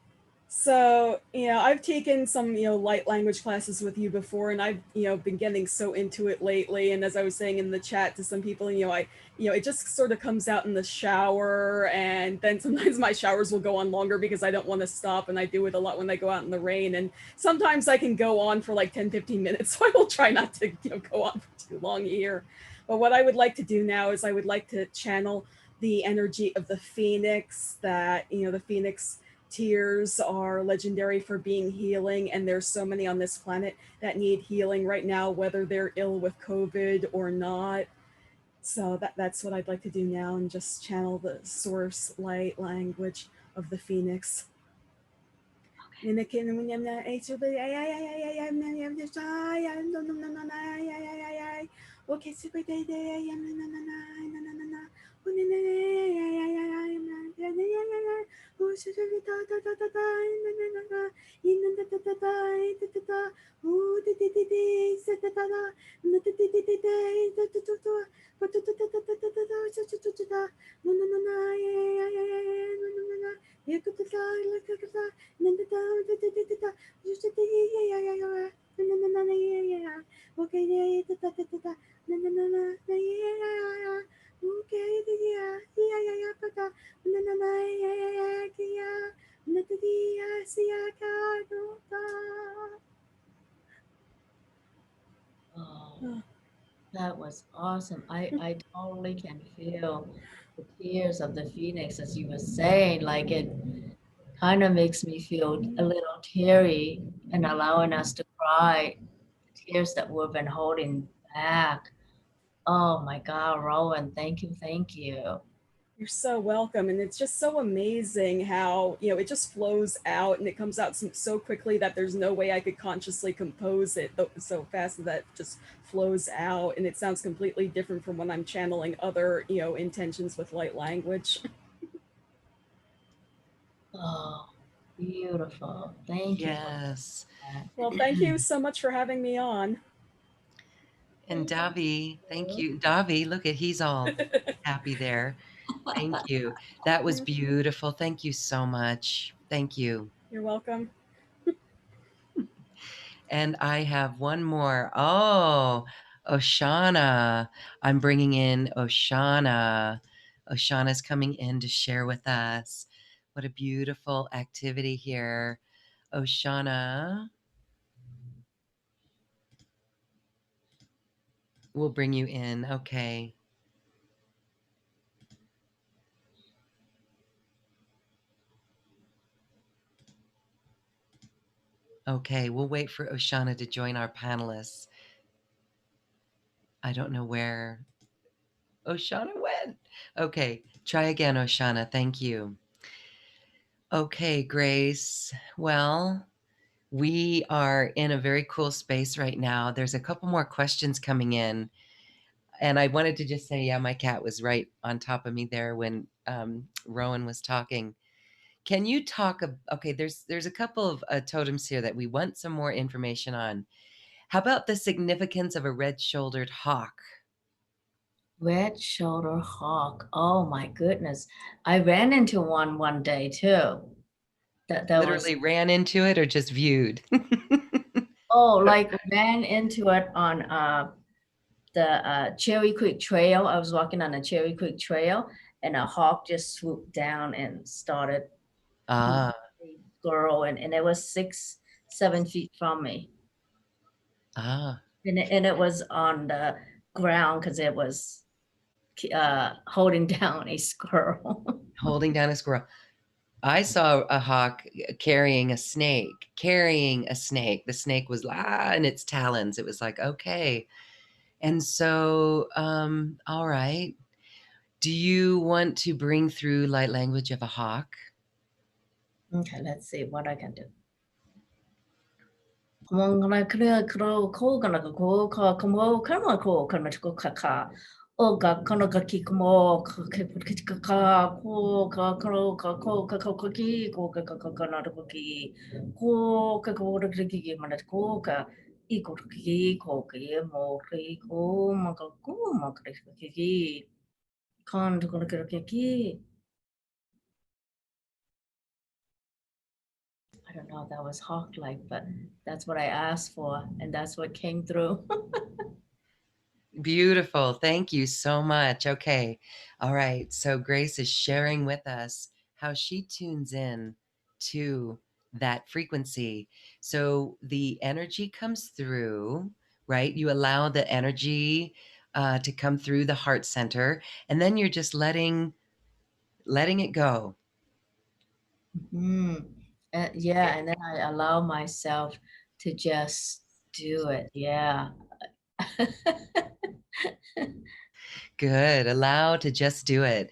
So, I've taken some, light language classes with you before, and I've, been getting so into it lately. And as I was saying in the chat to some people, it just sort of comes out in the shower. And then sometimes my showers will go on longer because I don't want to stop. And I do it a lot when I go out in the rain. And sometimes I can go on for like 10, 15 minutes. So I will try not to, go on for too long here. But what I would like to do now is I would like to channel the energy of the phoenix that, the phoenix tears are legendary for being healing, and there's so many on this planet that need healing right now, whether they're ill with COVID or not. So that's what I'd like to do now, and just channel the source light language of the phoenix. Oh, that was awesome. I totally can feel the tears of the phoenix as you were saying. Like it kind of makes me feel a little teary and allowing us to cry tears that we've been holding back. Oh my God, Rowan, thank you, thank you. You're so welcome. And it's just so amazing how, it just flows out and it comes out so quickly that there's no way I could consciously compose it so fast that it just flows out. And it sounds completely different from when I'm channeling other, intentions with light language. Oh, beautiful. Thank you for Yes. that. Well, thank you so much for having me on. And Thank Davi, thank you. you. Davi, look at he's all happy there. Thank you. That was beautiful. Thank you so much. Thank you. You're welcome. And I have one more. Oh, Oshana. I'm bringing in Oshana. Oshana's coming in to share with us. What a beautiful activity here. Oshana, we'll bring you in. Okay. Okay, we'll wait for Oshana to join our panelists. I don't know where Oshana went. Okay, try again, Oshana. Thank you. Okay, Grace. Well, we are in a very cool space right now. There's a couple more questions coming in. And I wanted to just say, yeah, my cat was right on top of me there when Rowan was talking. Can you talk? Okay, there's a couple of totems here that we want some more information on. How about the significance of a red-shouldered hawk? Red shoulder hawk. Oh my goodness. I ran into one day too. That was Literally ran into it or just viewed? like ran into it on the Cherry Creek Trail. I was walking on the Cherry Creek Trail and a hawk just swooped down and started Ah, girl and it was 6-7 feet from me. ah, And it was on the ground because it was holding down a squirrel. holding down a squirrel. I saw a hawk carrying a snake, The snake was in its talons. It was like, okay. And so, all right. Do you want to bring through light language of a hawk? Okay, let's see what I can do. Mongana clear crow kogana go kamo kama ko kana ko kaka. Oga kono ka kikmo kaka ko ka kro ka ko ka ko ki ko ka ka kana ko ki ko ka ko ro ki mana ko ka I ko ki ko ki mo ki ko ma ko ma ki kan ko ki. I don't know if that was hawk-like, but that's what I asked for, and that's what came through. Beautiful. Thank you so much. Okay. All right. So Grace is sharing with us how she tunes in to that frequency. So the energy comes through, right? You allow the energy to come through the heart center, and then you're just letting it go. Mm. Yeah, and then I allow myself to just do it. Yeah. Good. Allow to just do it.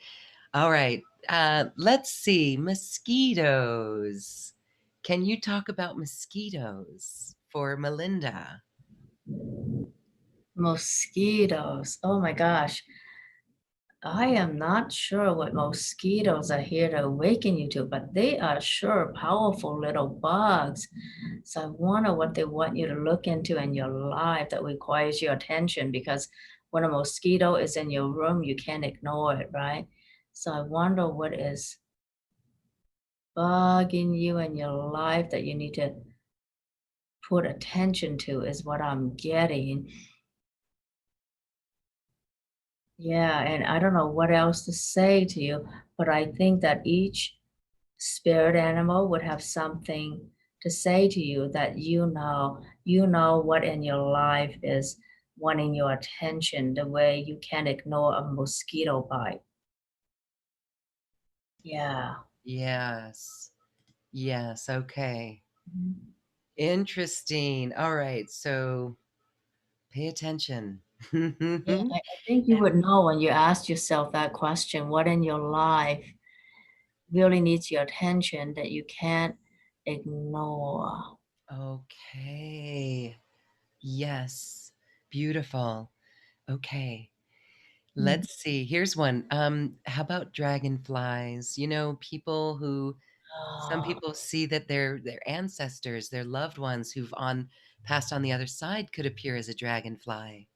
All right. Let's see. Mosquitoes. Can you talk about mosquitoes for Melinda? Mosquitoes. Oh my gosh. I am not sure what mosquitoes are here to awaken you to, but they are sure powerful little bugs. So I wonder what they want you to look into in your life that requires your attention, because when a mosquito is in your room, you can't ignore it, right? So I wonder what is bugging you in your life that you need to put attention to, is what I'm getting. Yeah, and I don't know what else to say to you, but I think that each spirit animal would have something to say to you, that you know what in your life is wanting your attention the way you can't ignore a mosquito bite. Yeah. Yes. Yes. Okay. Mhm. Interesting. All right. So pay attention. Yeah, I think you And would know when you ask yourself that question, what in your life really needs your attention that you can't ignore. okay. Yes. Beautiful. Okay. Mhm. Let's see. Here's one. How about dragonflies? You know, people who some Oh, people see that their ancestors, their loved ones who've on passed on the other side could appear as a dragonfly.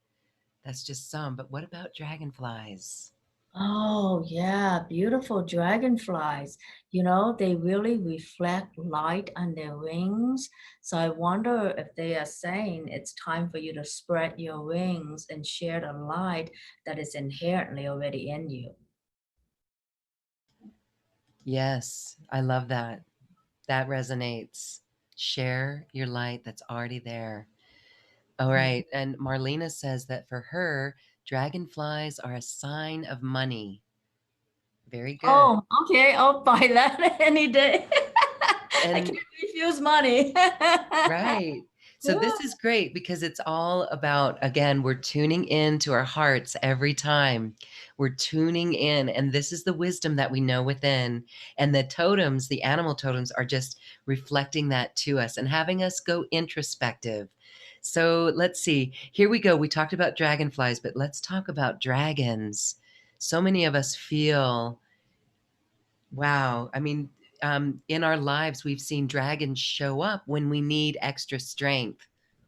That's just some, but what about dragonflies? oh, yeah, beautiful dragonflies. You know, they really reflect light on their wings. So I wonder if they are saying it's time for you to spread your wings and share the light that is inherently already in you. Yes, I love that. That resonates. Share your light that's already there. All Mhm. right. And Marlena says that for her, dragonflies are a sign of money. Very good. Oh, okay, I'll buy that any day. I can't And refuse money. right. So this is great because it's all about, again, we're tuning in to our hearts every time. We're tuning in, and this is the wisdom that we know within. And the totems, the animal totems, are just reflecting that to us and having us go introspective. So let's see. Here we go. We talked about dragonflies, but let's talk about dragons. So many of us feel wow. I mean, in our lives, we've seen dragons show up when we need extra strength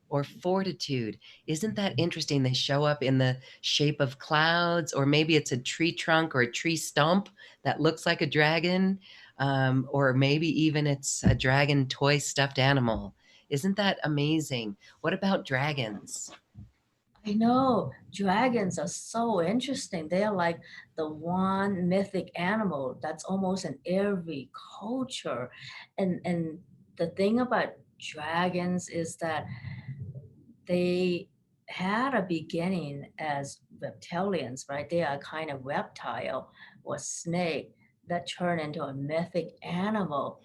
or fortitude. Isn't that interesting? They show up in the shape of clouds, or maybe it's a tree trunk or a tree stump that looks like a dragon, or maybe even it's a dragon toy stuffed animal. Isn't that amazing? What about dragons? I know dragons are so interesting. They are like the one mythic animal that's almost in every culture. And the thing about dragons is that they had a beginning as reptilians, right? They are kind of reptile or snake that turn into a mythic animal.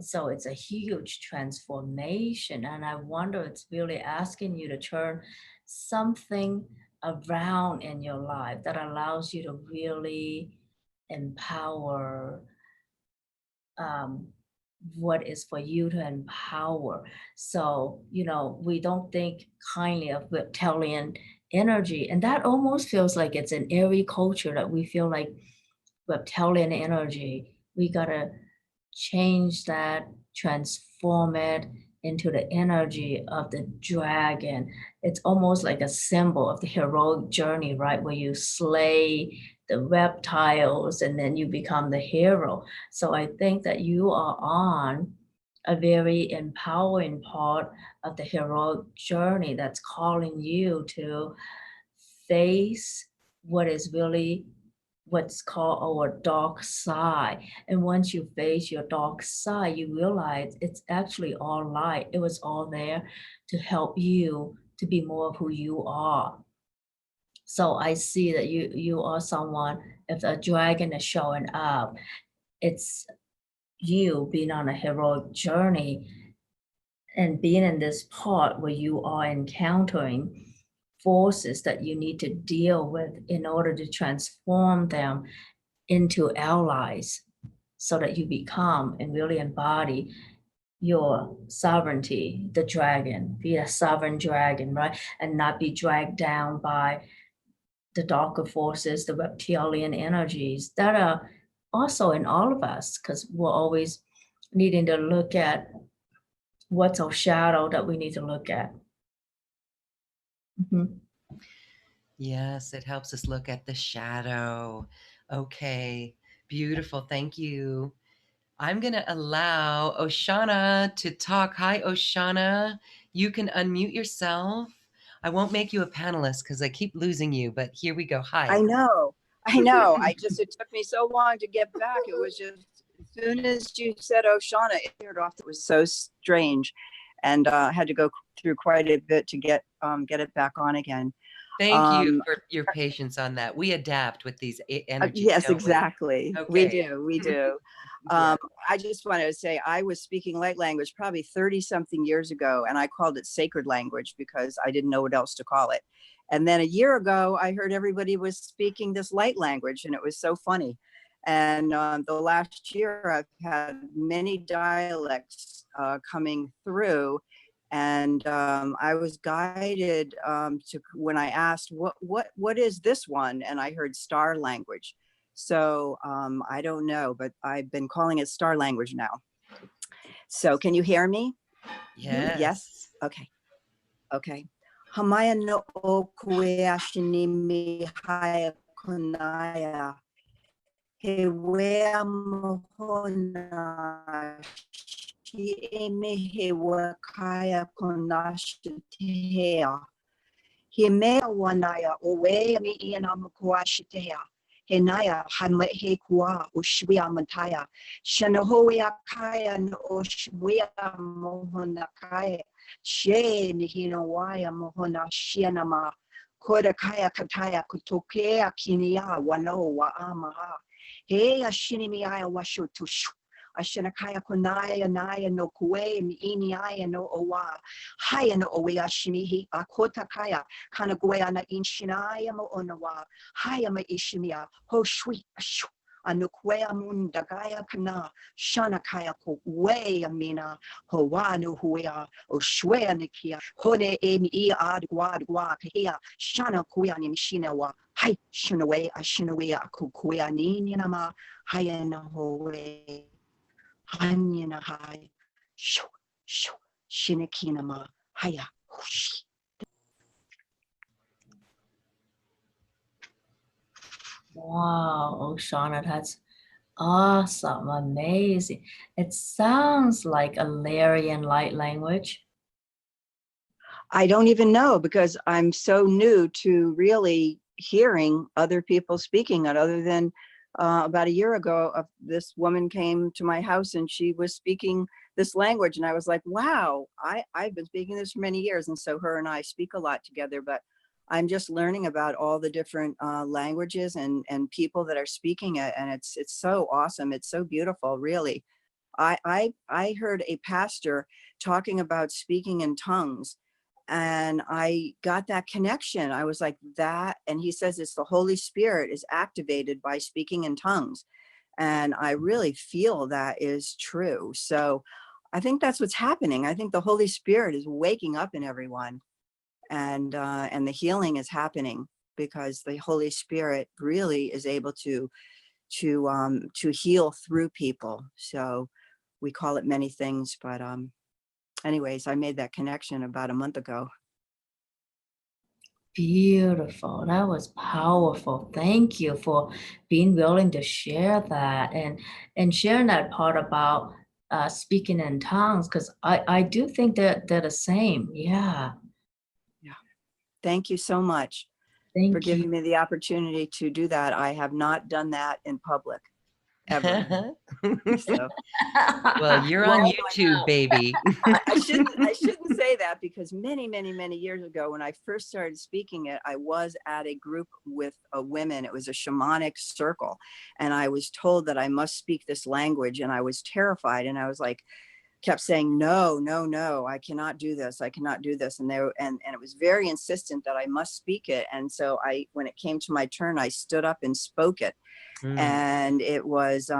So it's a huge transformation. And I wonder, it's really asking you to turn something around in your life that allows you to really empower um, what is for you to empower. So, you know, we don't think kindly of reptilian energy. And that almost feels like it's in every culture that we feel like reptilian energy. We gotta change that, transform it into the energy of the dragon. It's almost like a symbol of the heroic journey, right? Where you slay the reptiles and then you become the hero. So I think that you are on a very empowering part of the heroic journey that's calling you to face what is really what's called our dark side. And once you face your dark side, you realize it's actually all light. It was all there to help you to be more of who you are. So I see that you are someone, if a dragon is showing up, it's you being on a heroic journey and being in this part where you are encountering forces that you need to deal with in order to transform them into allies so that you become and really embody your sovereignty, the dragon, be a sovereign dragon, right? And not be dragged down by the darker forces, the reptilian energies that are also in all of us, because we're always needing to look at what's our shadow that we need to look at. Mhm. Yes, it helps us look at the shadow. Okay, beautiful. Thank you. I'm going to allow Oshana to talk. Hi, Oshana. You can unmute yourself. I won't make you a panelist because I keep losing you, but here we go. Hi. I know. I know. It took me so long to get back. It was just, as soon as you said Oshana, it appeared off. It was so strange. And I had to go through quite a bit to get it back on again. Thank you for your patience on that. We adapt with these energies, Yes, don't we? exactly. Okay. We do. Yeah. I just wanted to say I was speaking light language probably 30 something years ago, and I called it sacred language because I didn't know what else to call it. And then a year ago, I heard everybody was speaking this light language, and it was so funny. And the last year, I've had many dialects coming through. And I was guided to, when I asked what is this one, and I heard star language. So I don't know, but I've been calling it star language now. So can you hear me? Yes. Yes. Okay. Okay. Hamaya no okueashini mi haya kunaya. He wea mohona shi eme he wakaya konashtea. He mea wanaya owe mi ianamakuashitea. He naya hama he kua ushwia mataya. Shanahoia kaya no ushwia mohona kaya. She ni hino waya mohona shianama. Koda kaya kataya kutokea kinia wano wa amaha. He ashini mi aya washo tushu. Ashanakaya konaya naya no kue mi ini aya no owa. Haya no owe ashimihi akota kaya. Kana goe ana inshinaya mo onawa. Haya ma ishimia. Ho shwi ashu. Anukwea munda gaya kana. Shana kaya ko we amina. Ho wanu huea. O shwea nikia. Hone emi ia ad gwa kahia. Shana kuya ni mishina wa. Hai shinawe ashinawe akukwea nini nama. Haya na hoe. Hanyana hai. Shu shu. Shinakinama. Haya. Hushi. Wow, Oshana, that's awesome, amazing. It sounds like a Lyrian light language. I don't even know because I'm so new to really hearing other people speaking it, other than about a year ago, this woman came to my house and she was speaking this language. And I was like, wow, I've been speaking this for many years. And so her and I speak a lot together, but I'm just learning about all the different languages and people that are speaking it. And it's so awesome. It's so beautiful, really. I heard a pastor talking about speaking in tongues, and I got that connection. I was like that. And he says it's the Holy Spirit is activated by speaking in tongues. And I really feel that is true. So I think that's what's happening. I think the Holy Spirit is waking up in everyone, and the healing is happening because the Holy Spirit really is able to heal through people. So we call it many things, but anyways, I made that connection about a month ago. Beautiful. That was powerful. Thank you for being willing to share that and sharing that part about speaking in tongues, because I do think that they're the same. Yeah. Yeah. Thank you so much for giving me the opportunity to do that. I have not done that in public ever. So, well, you're on YouTube, baby. I shouldn't say that, because many years ago, when I first started speaking it, I was at a group with women. It was a shamanic circle, and I was told that I must speak this language, and I was terrified, and I was like, kept saying, no, I cannot do this. I cannot do this. And it was very insistent that I must speak it. And so when it came to my turn, I stood up and spoke it. And it was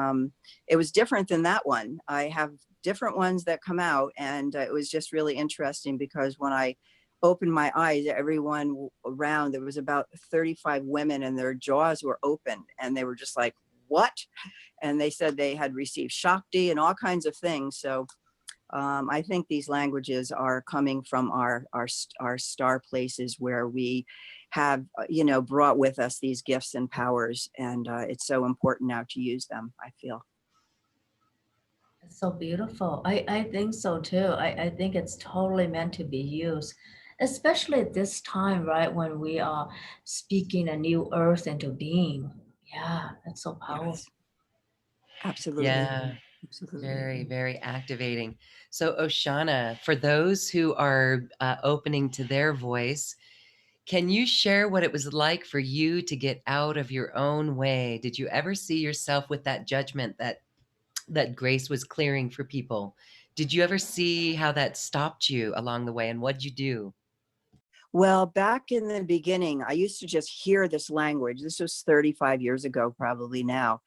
different than that one. I have different ones that come out, and it was just really interesting because when I opened my eyes. Everyone around, there was about 35 women, and their jaws were open, and they were just like, what? And they said they had received Shakti and all kinds of things. So I think these languages are coming from our star places where we have, brought with us these gifts and powers. And it's so important now to use them, I feel. It's so beautiful. I think so too. I think it's totally meant to be used, especially at this time, right? When we are speaking a new earth into being. Yeah, that's so powerful. Yes, absolutely. Yeah, Absolutely. very, very activating. So, Oshana, for those who are opening to their voice, can you share what it was like for you to get out of your own way? Did you ever see yourself with that judgment that Grace was clearing for people? Did you ever see how that stopped you along the way, and what'd you do? Well, back in the beginning, I used to just hear this language. This was 35 years ago, probably now.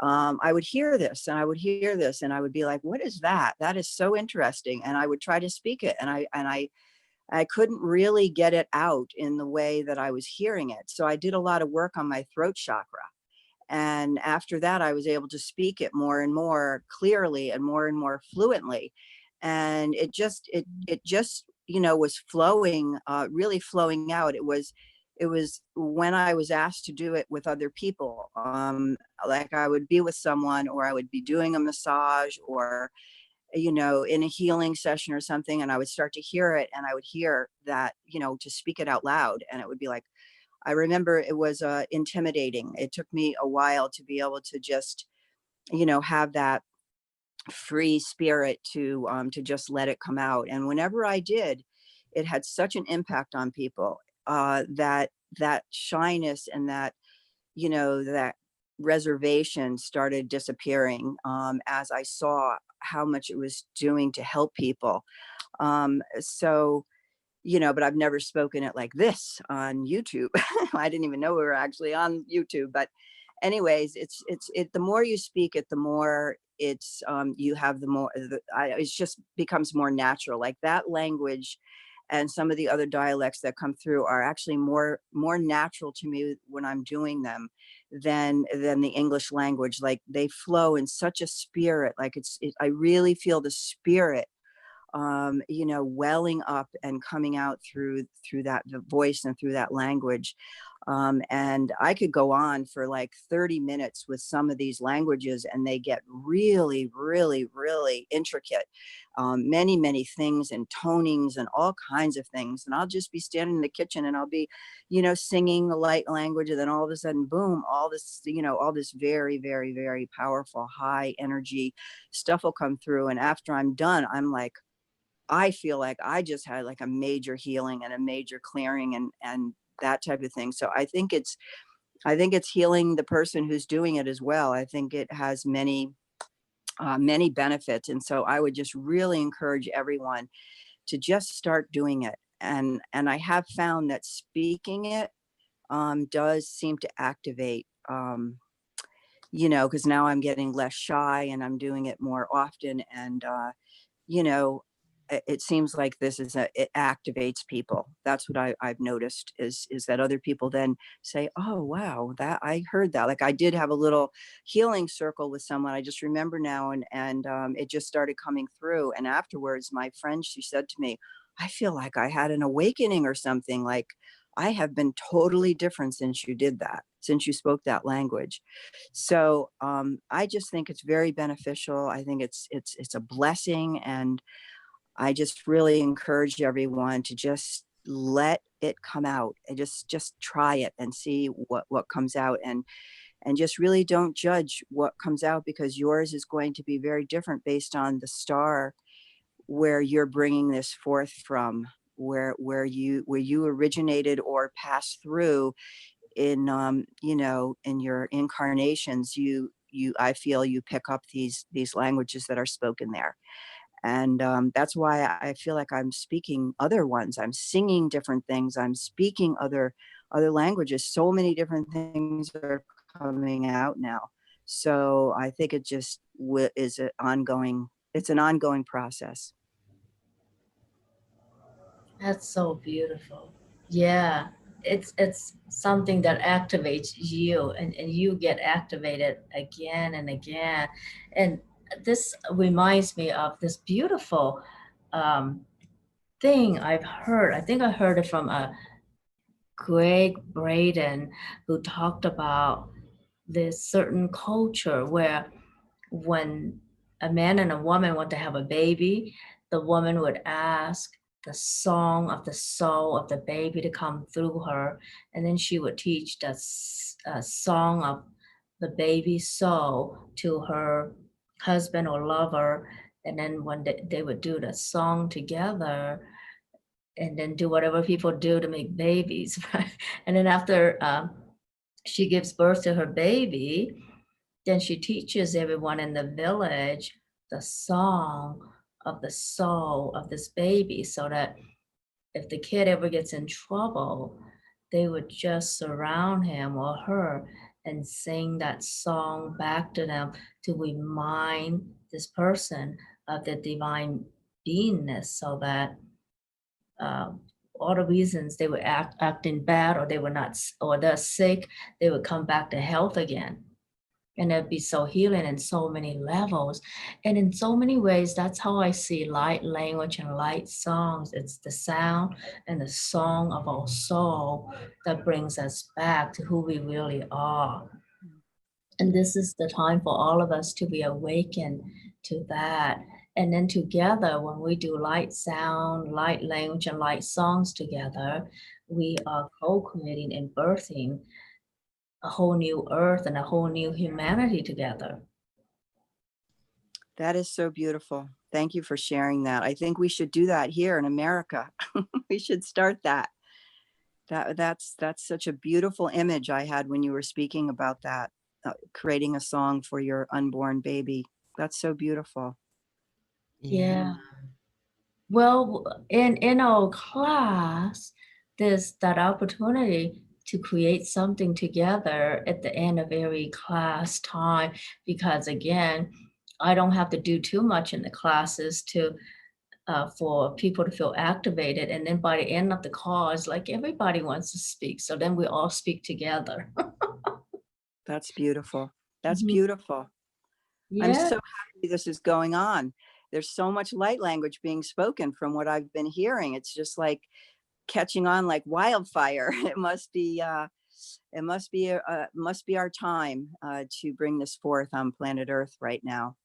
I would hear this and I would hear this and I would be like, what is that? That is so interesting. And I would try to speak it. And I couldn't really get it out in the way that I was hearing it. So I did a lot of work on my throat chakra. And after that, I was able to speak it more and more clearly and more fluently. And it just was flowing, really flowing out. It was when I was asked to do it with other people. Like I would be with someone, or I would be doing a massage, or in a healing session or something, and I would start to hear it, and I would hear that, to speak it out loud, and it would be like, I remember it was intimidating. It took me a while to be able to just, have that free spirit to just let it come out. And whenever I did, it had such an impact on people, that shyness and that reservation started disappearing, as I saw how much it was doing to help people. So but I've never spoken it like this on YouTube. I didn't even know we were actually on YouTube. But anyways, the more you speak it, the more you have the more, it just becomes more natural. Like that language and some of the other dialects that come through are actually more natural to me when I'm doing them than the English language. Like they flow in such a spirit. Like I really feel the spirit welling up and coming out through that voice and through that language. And I could go on for like 30 minutes with some of these languages, and they get really, really, really intricate. Many things and tonings and all kinds of things. And I'll just be standing in the kitchen and I'll be, singing the light language. And then all of a sudden, boom, all this very, very, very powerful, high energy stuff will come through. And after I'm done, I'm like, I feel like I just had like a major healing and a major clearing and that type of thing. So I think it's healing the person who's doing it as well. I think it has many benefits. And so I would just really encourage everyone to just start doing it. And I have found that speaking it does seem to activate, because now I'm getting less shy and I'm doing it more often. And you know, it seems like it activates people. That's what I've noticed is that other people then say, oh, wow, that I heard that. Like I did have a little healing circle with someone. I just remember now. And it just started coming through. And afterwards, my friend, she said to me, I feel like I had an awakening or something. Like I have been totally different since you did that, since you spoke that language. So I just think it's very beneficial. I think it's a blessing, and I just really encourage everyone to just let it come out and just try it and see what comes out, and just really don't judge what comes out, because yours is going to be very different based on the star where you're bringing this forth from, where you originated or passed through in your incarnations. I feel you pick up these languages that are spoken there. And that's why I feel like I'm speaking other ones. I'm singing different things. I'm speaking other languages. So many different things are coming out now. So I think it just is an ongoing. It's an ongoing process. That's so beautiful. Yeah. It's something that activates you, and you get activated again and again. And this reminds me of this beautiful um, thing I've heard. I think I heard it from Greg Braden, who talked about this certain culture where when a man and a woman want to have a baby, the woman would ask the song of the soul of the baby to come through her, and then she would teach the song of the baby's soul to her husband or lover. And then when they would do the song together, and then do whatever people do to make babies, right? And then after she gives birth to her baby, then she teaches everyone in the village the song of the soul of this baby, so that if the kid ever gets in trouble, they would just surround him or her and sing that song back to them to remind this person of the divine beingness, so that uh, all the reasons they were acting bad, or they were not, or they're sick, they would come back to health again. And it'd be so healing in so many levels. And in so many ways, that's how I see light language and light songs. It's the sound and the song of our soul that brings us back to who we really are. And this is the time for all of us to be awakened to that. And then together, when we do light sound, light language, and light songs together, we are co-creating and birthing a whole new earth and a whole new humanity together. That is so beautiful. Thank you for sharing that. I think we should do that here in America. We should start that. That's such a beautiful image I had when you were speaking about that, creating a song for your unborn baby. That's so beautiful. Yeah. Well, in our class, there's that opportunity to create something together at the end of every class time, because again, I don't have to do too much in the classes to for people to feel activated. And then by the end of the call, it's like everybody wants to speak. So then we all speak together. That's beautiful. That's Mhm. beautiful. I'm Yeah. so happy this is going on. There's so much light language being spoken from what I've been hearing. It's just like catching on like wildfire. Must be our time to bring this forth on planet Earth right now,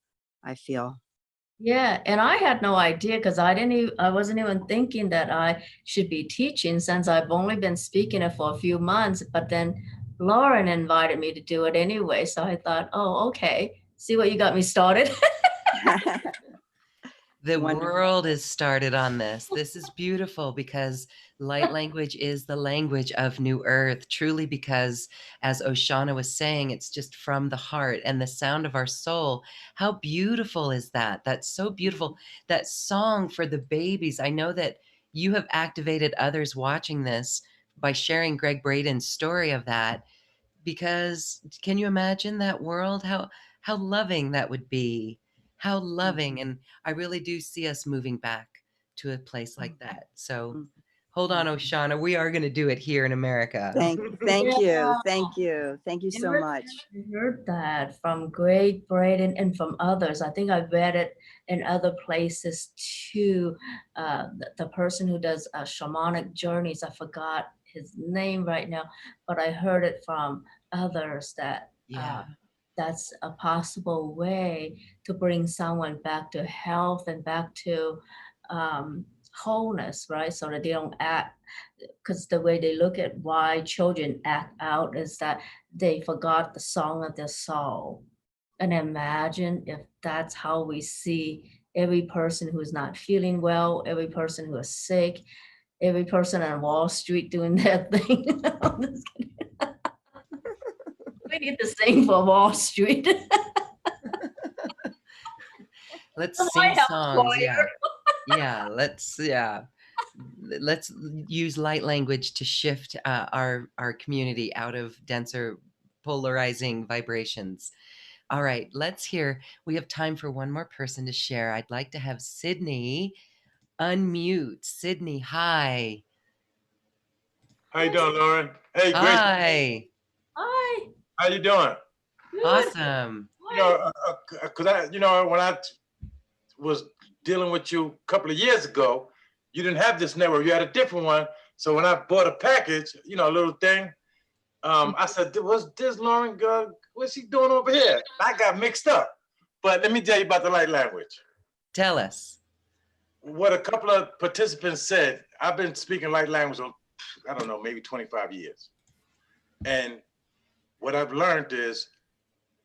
I feel. Yeah, and I had no idea, because I wasn't even thinking that I should be teaching, since I've only been speaking it for a few months. But then Lauren invited me to do it anyway, so I thought, oh, okay, see what you got me started. The Wonderful. world is started on this. This is beautiful because light language is the language of New Earth, truly, because as Oshana was saying, it's just from the heart and the sound of our soul. How beautiful is that? That's so beautiful. That song for the babies. I know that you have activated others watching this by sharing Greg Braden's story of that, because can you imagine that world? How loving that would be. How loving. And I really do see us moving back to a place like that. So Mhm. hold on, Oshana. We are going to do it here in America. Thank Yeah. you. Thank you. Thank you so Every much. time I heard that from Greg Braden and from others, I think I read it in other places too. The person who does shamanic journeys, I forgot his name right now, but I heard it from others that Yeah. that's a possible way to bring someone back to health and back to wholeness, right? So that they don't act, because the way they look at why children act out is that they forgot the song of their soul. And imagine if that's how we see every person who's not feeling well, every person who is sick, every person on Wall Street doing their thing. We need to sing for Wall Street. Let's The sing White House songs. choir. Yeah. Yeah. Let's use light language to shift our community out of denser polarizing vibrations. All right, let's hear. We have time for one more person to share. I'd like to have Sydney. unmute. Sydney, hi. How you doing, Lauren? Hey, Grace. Hi. Hi. How you doing? Good. Awesome. You know, cause when I was dealing with you a couple of years ago, you didn't have this network. You had a different one. So when I bought a package, a little thing, I said, "What's this, Lauren? What's she doing over here?" I got mixed up. But let me tell you about the light language. Tell us. What a couple of participants said. I've been speaking light language I don't know, maybe 25 years. And what I've learned is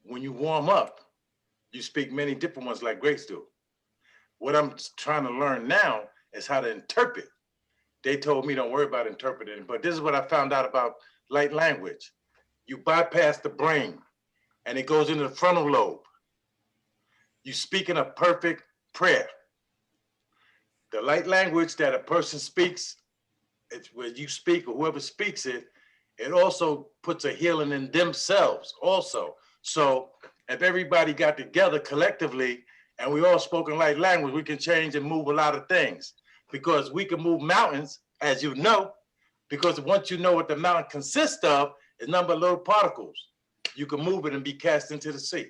when you warm up, you speak many different ones like Grace do. What I'm trying to learn now is how to interpret. They told me don't worry about interpreting, but this is what I found out about light language. You bypass the brain and it goes into the frontal lobe. You speak in a perfect prayer. The light language that a person speaks, it's where you speak or whoever speaks it, it also puts a healing in themselves also. So if everybody got together collectively and we all spoke in light language, we can change and move a lot of things, because we can move mountains, as you know, because once you know what the mountain consists of, it's nothing but little particles. You can move it and be cast into the sea.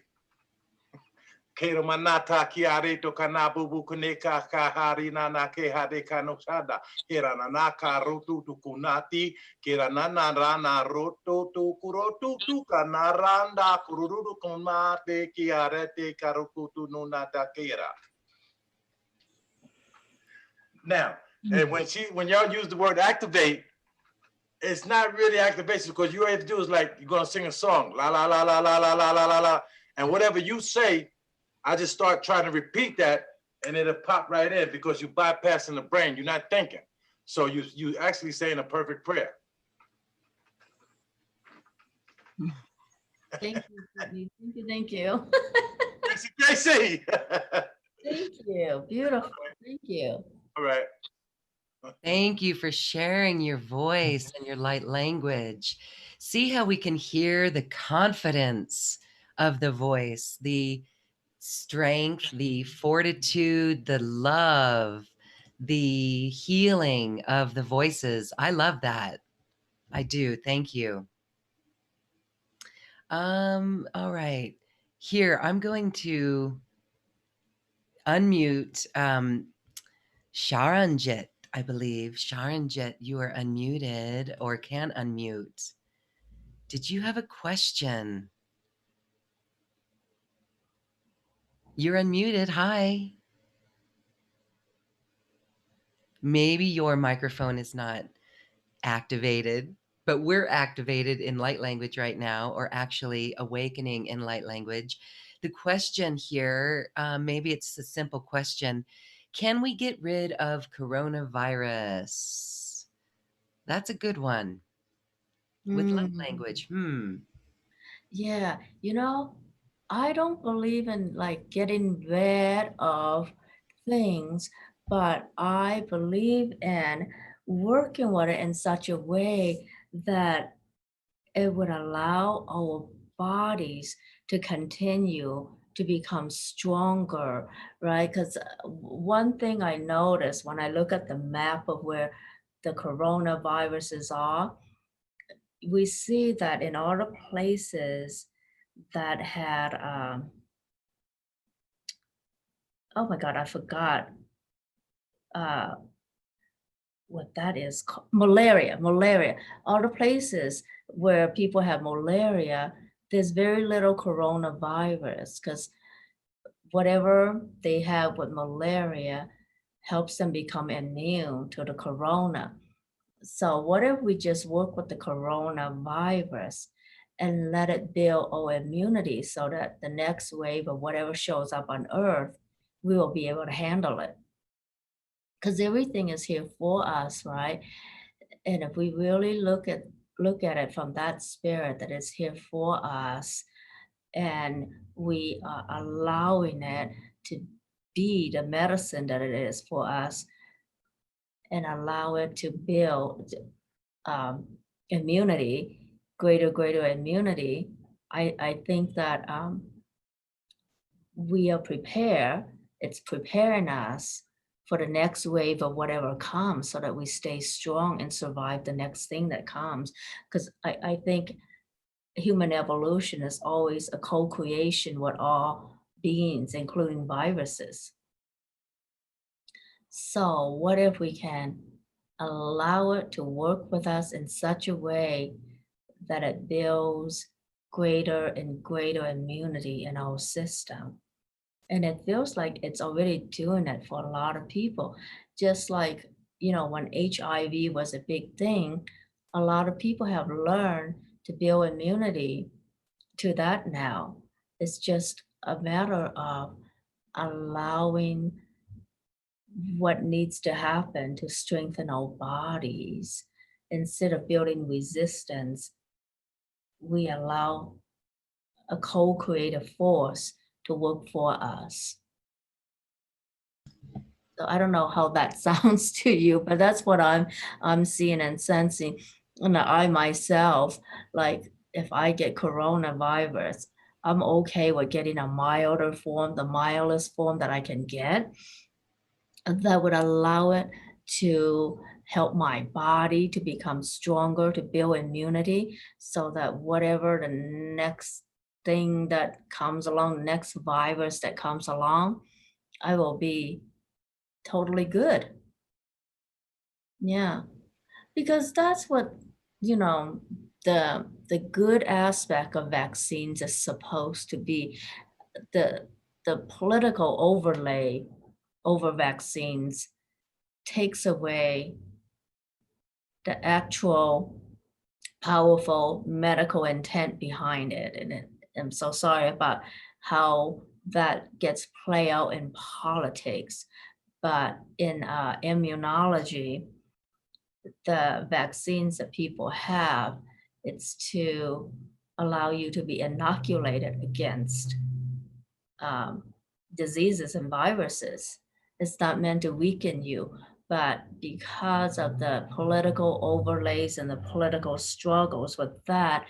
Kero manata ki areto kanabubu kuneka kahari nana ke hade kanoshada. Kera nana karotu tu kunati. Kera nana rana roto tu kurotu tu kanaranda kururu kumate ki arete karokutu nunata kera. Now, and when y'all use the word activate, it's not really activation, because you have to do is like you're gonna sing a song, la la la la la la la la la la, and whatever you say, I just start trying to repeat that, and it'll pop right in because you're bypassing the brain. You're not thinking, so you actually saying a perfect prayer. Thank you, Sydney. Thank you. Thank you. Gracie. Thank you. Beautiful. Thank you. All right. Thank you for sharing your voice and your light language. See how we can hear the confidence of the voice, the strength, the fortitude, the love, the healing of the voices. I love that. I do. Thank you. All right. Here, I'm going to unmute Sharanjit, I believe. Sharanjit, you are unmuted or can unmute. Did you have a question? You're unmuted. Hi. Maybe your microphone is not activated, but we're activated in light language right now, or actually awakening in light language. The question here, maybe it's a simple question. Can we get rid of coronavirus? That's a good one. With light language. Yeah, I don't believe in like getting rid of things, but I believe in working with it in such a way that it would allow our bodies to continue to become stronger, right? Because one thing I noticed when I look at the map of where the coronaviruses are, we see that in all the places that had, oh my God, I forgot what that is called. Malaria. All the places where people have malaria, there's very little coronavirus, because whatever they have with malaria helps them become immune to the corona. So what if we just work with the coronavirus and let it build our immunity so that the next wave of whatever shows up on Earth, we will be able to handle it? Because everything is here for us, right? And if we really look at it from that spirit that is here for us, and we are allowing it to be the medicine that it is for us, and allow it to build immunity, greater immunity, I think that we are prepared. It's preparing us for the next wave of whatever comes, so that we stay strong and survive the next thing that comes. Because I think human evolution is always a co-creation with all beings, including viruses. So what if we can allow it to work with us in such a way that it builds greater and greater immunity in our system? And it feels like it's already doing it for a lot of people. Just like, when HIV was a big thing, a lot of people have learned to build immunity to that now. It's just a matter of allowing what needs to happen to strengthen our bodies. Instead of building resistance, we allow a co-creative force to work for us. So I don't know how that sounds to you, but that's what I'm seeing and sensing. And I myself, like if I get coronavirus, I'm okay with getting a milder form, the mildest form that I can get, that would allow it to help my body to become stronger, to build immunity, so that whatever the next thing that comes along, next virus that comes along, I will be totally good. Yeah, because that's what, you know, the good aspect of vaccines is supposed to be. The the political overlay over vaccines takes away the actual powerful medical intent behind it. And I'm so sorry about how that gets play out in politics. But in immunology, the vaccines that people have, it's to allow you to be inoculated against um, diseases and viruses. It's not meant to weaken you, but because of the political overlays and the political struggles with that,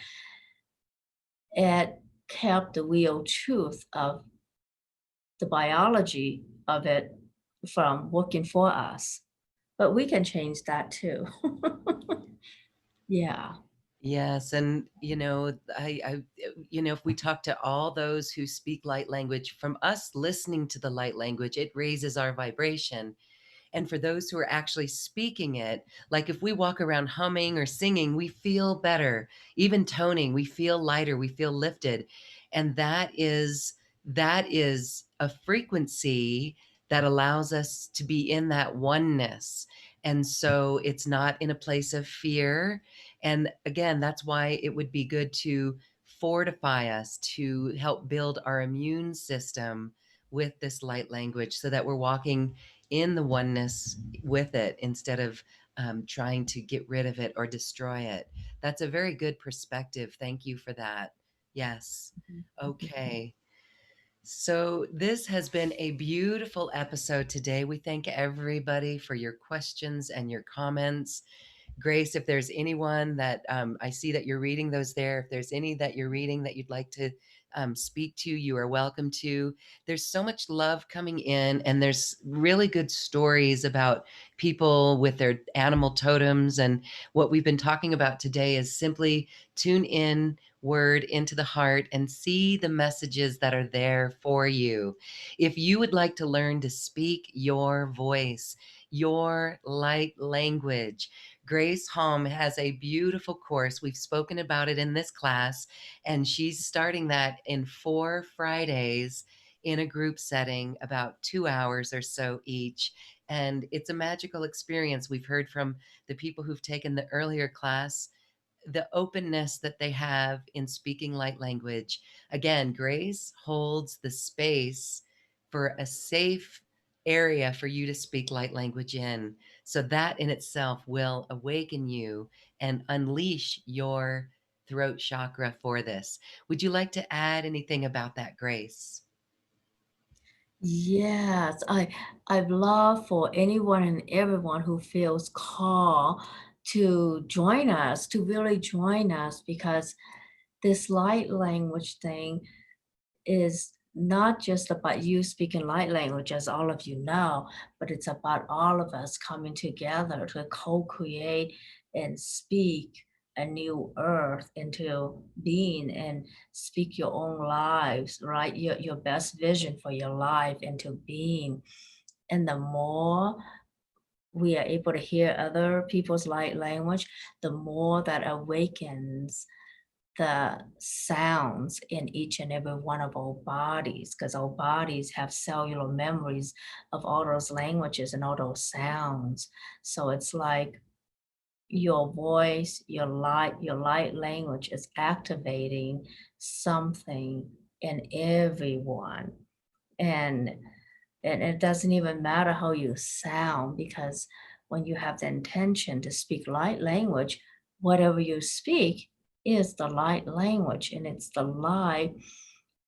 it kept the real truth of the biology of it from working for us. But we can change that too. Yeah. Yes, and if we talk to all those who speak light language, from us listening to the light language, it raises our vibration. And for those who are actually speaking it, like if we walk around humming or singing, we feel better. Even toning, we feel lighter, we feel lifted. And that is a frequency that allows us to be in that oneness. And so it's not in a place of fear. And again, that's why it would be good to fortify us, to help build our immune system with this light language, so that we're walking in the oneness with it, instead of trying to get rid of it or destroy it. That's a very good perspective. Thank you for that. Yes. Okay. So this has been a beautiful episode today. We thank everybody for your questions and your comments. Grace, if there's anyone that I see that you're reading those there, if there's any that you're reading that you'd like to speak to, you are welcome to. There's so much love coming in, and there's really good stories about people with their animal totems. And what we've been talking about today is simply tune in word into the heart and see the messages that are there for you. If you would like to learn to speak your voice, your light language, Grace Halm has a beautiful course. We've spoken about it in this class, and she's starting that in 4 Fridays in a group setting, about 2 hours or so each. And it's a magical experience. We've heard from the people who've taken the earlier class the openness that they have in speaking light language. Again, Grace holds the space for a safe area for you to speak light language in. So that in itself will awaken you and unleash your throat chakra for this. Would you like to add anything about that, Grace? Yes, I'd love for anyone and everyone who feels called to join us, to really join us, because this light language thing is not just about you speaking light language, as all of you know, but it's about all of us coming together to co-create and speak a new earth into being and speak your own lives, right? Your best vision for your life into being. And the more we are able to hear other people's light language, the more that awakens the sounds in each and every one of our bodies, because our bodies have cellular memories of all those languages and all those sounds. So it's like your voice, your light language is activating something in everyone. And and it doesn't even matter how you sound, because when you have the intention to speak light language, whatever you speak is the light language, and it's the light,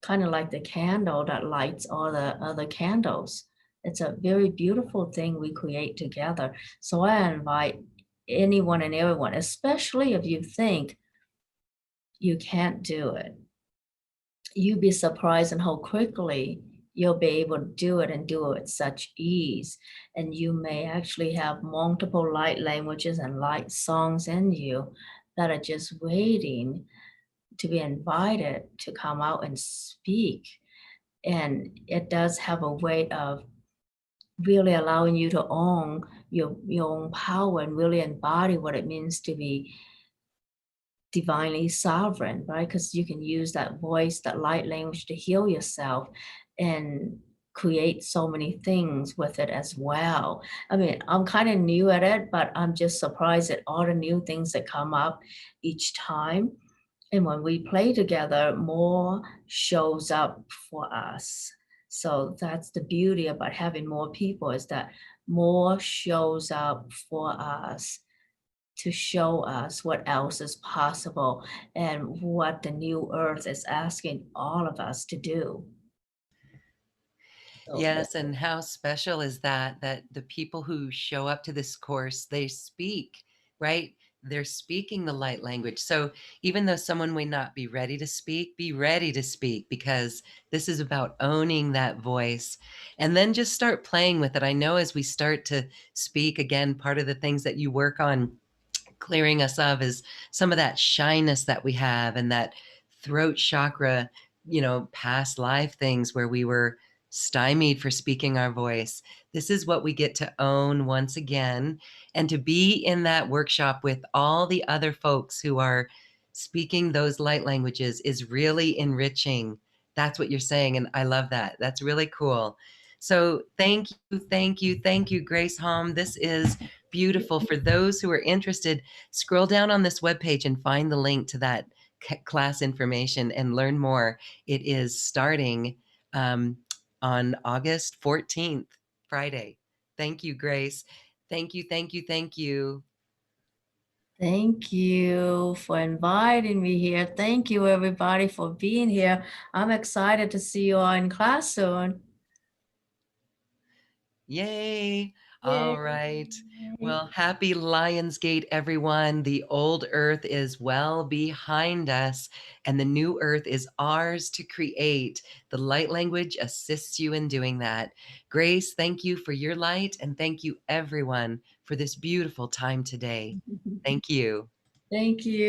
kind of like the candle that lights all the other candles. It's a very beautiful thing we create together. So I invite anyone and everyone, especially if you think you can't do it, you'd be surprised in how quickly you'll be able to do it and do it with such ease. And you may actually have multiple light languages and light songs in you that are just waiting to be invited to come out and speak. And it does have a way of really allowing you to own your own power and really embody what it means to be divinely sovereign, right? Because you can use that voice, that light language to heal yourself and create so many things with it as well. I mean, I'm kind of new at it, but I'm just surprised at all the new things that come up each time. And when we play together, more shows up for us. So that's the beauty about having more people, is that more shows up for us to show us what else is possible and what the new earth is asking all of us to do. So Yes, and how special is that, that the people who show up to this course, they speak, right? They're speaking the light language. So even though someone may not be ready to speak, be ready to speak, because this is about owning that voice and then just start playing with it. I know as we start to speak again, part of the things that you work on clearing us of is some of that shyness that we have and that throat chakra, past life things where we were stymied for speaking our voice. This is what we get to own once again, and to be in that workshop with all the other folks who are speaking those light languages is really enriching. That's what you're saying, and I love that. That's really cool. So thank you, thank you, thank you, Grace Halm. This is beautiful. For those who are interested, scroll down on this webpage and find the link to that class information and learn more. It is starting um, on August 14th, Friday. Thank you, Grace. Thank you, thank you, thank you. thank you for inviting me here. Thank you, everybody, for being here. I'm excited to see you all in class soon. Yay. Yay. All right. Well, happy Lionsgate, everyone. The old earth is well behind us, and the new earth is ours to create. The light language assists you in doing that. Grace, thank you for your light, and thank you, everyone, for this beautiful time today. Thank you. Thank you.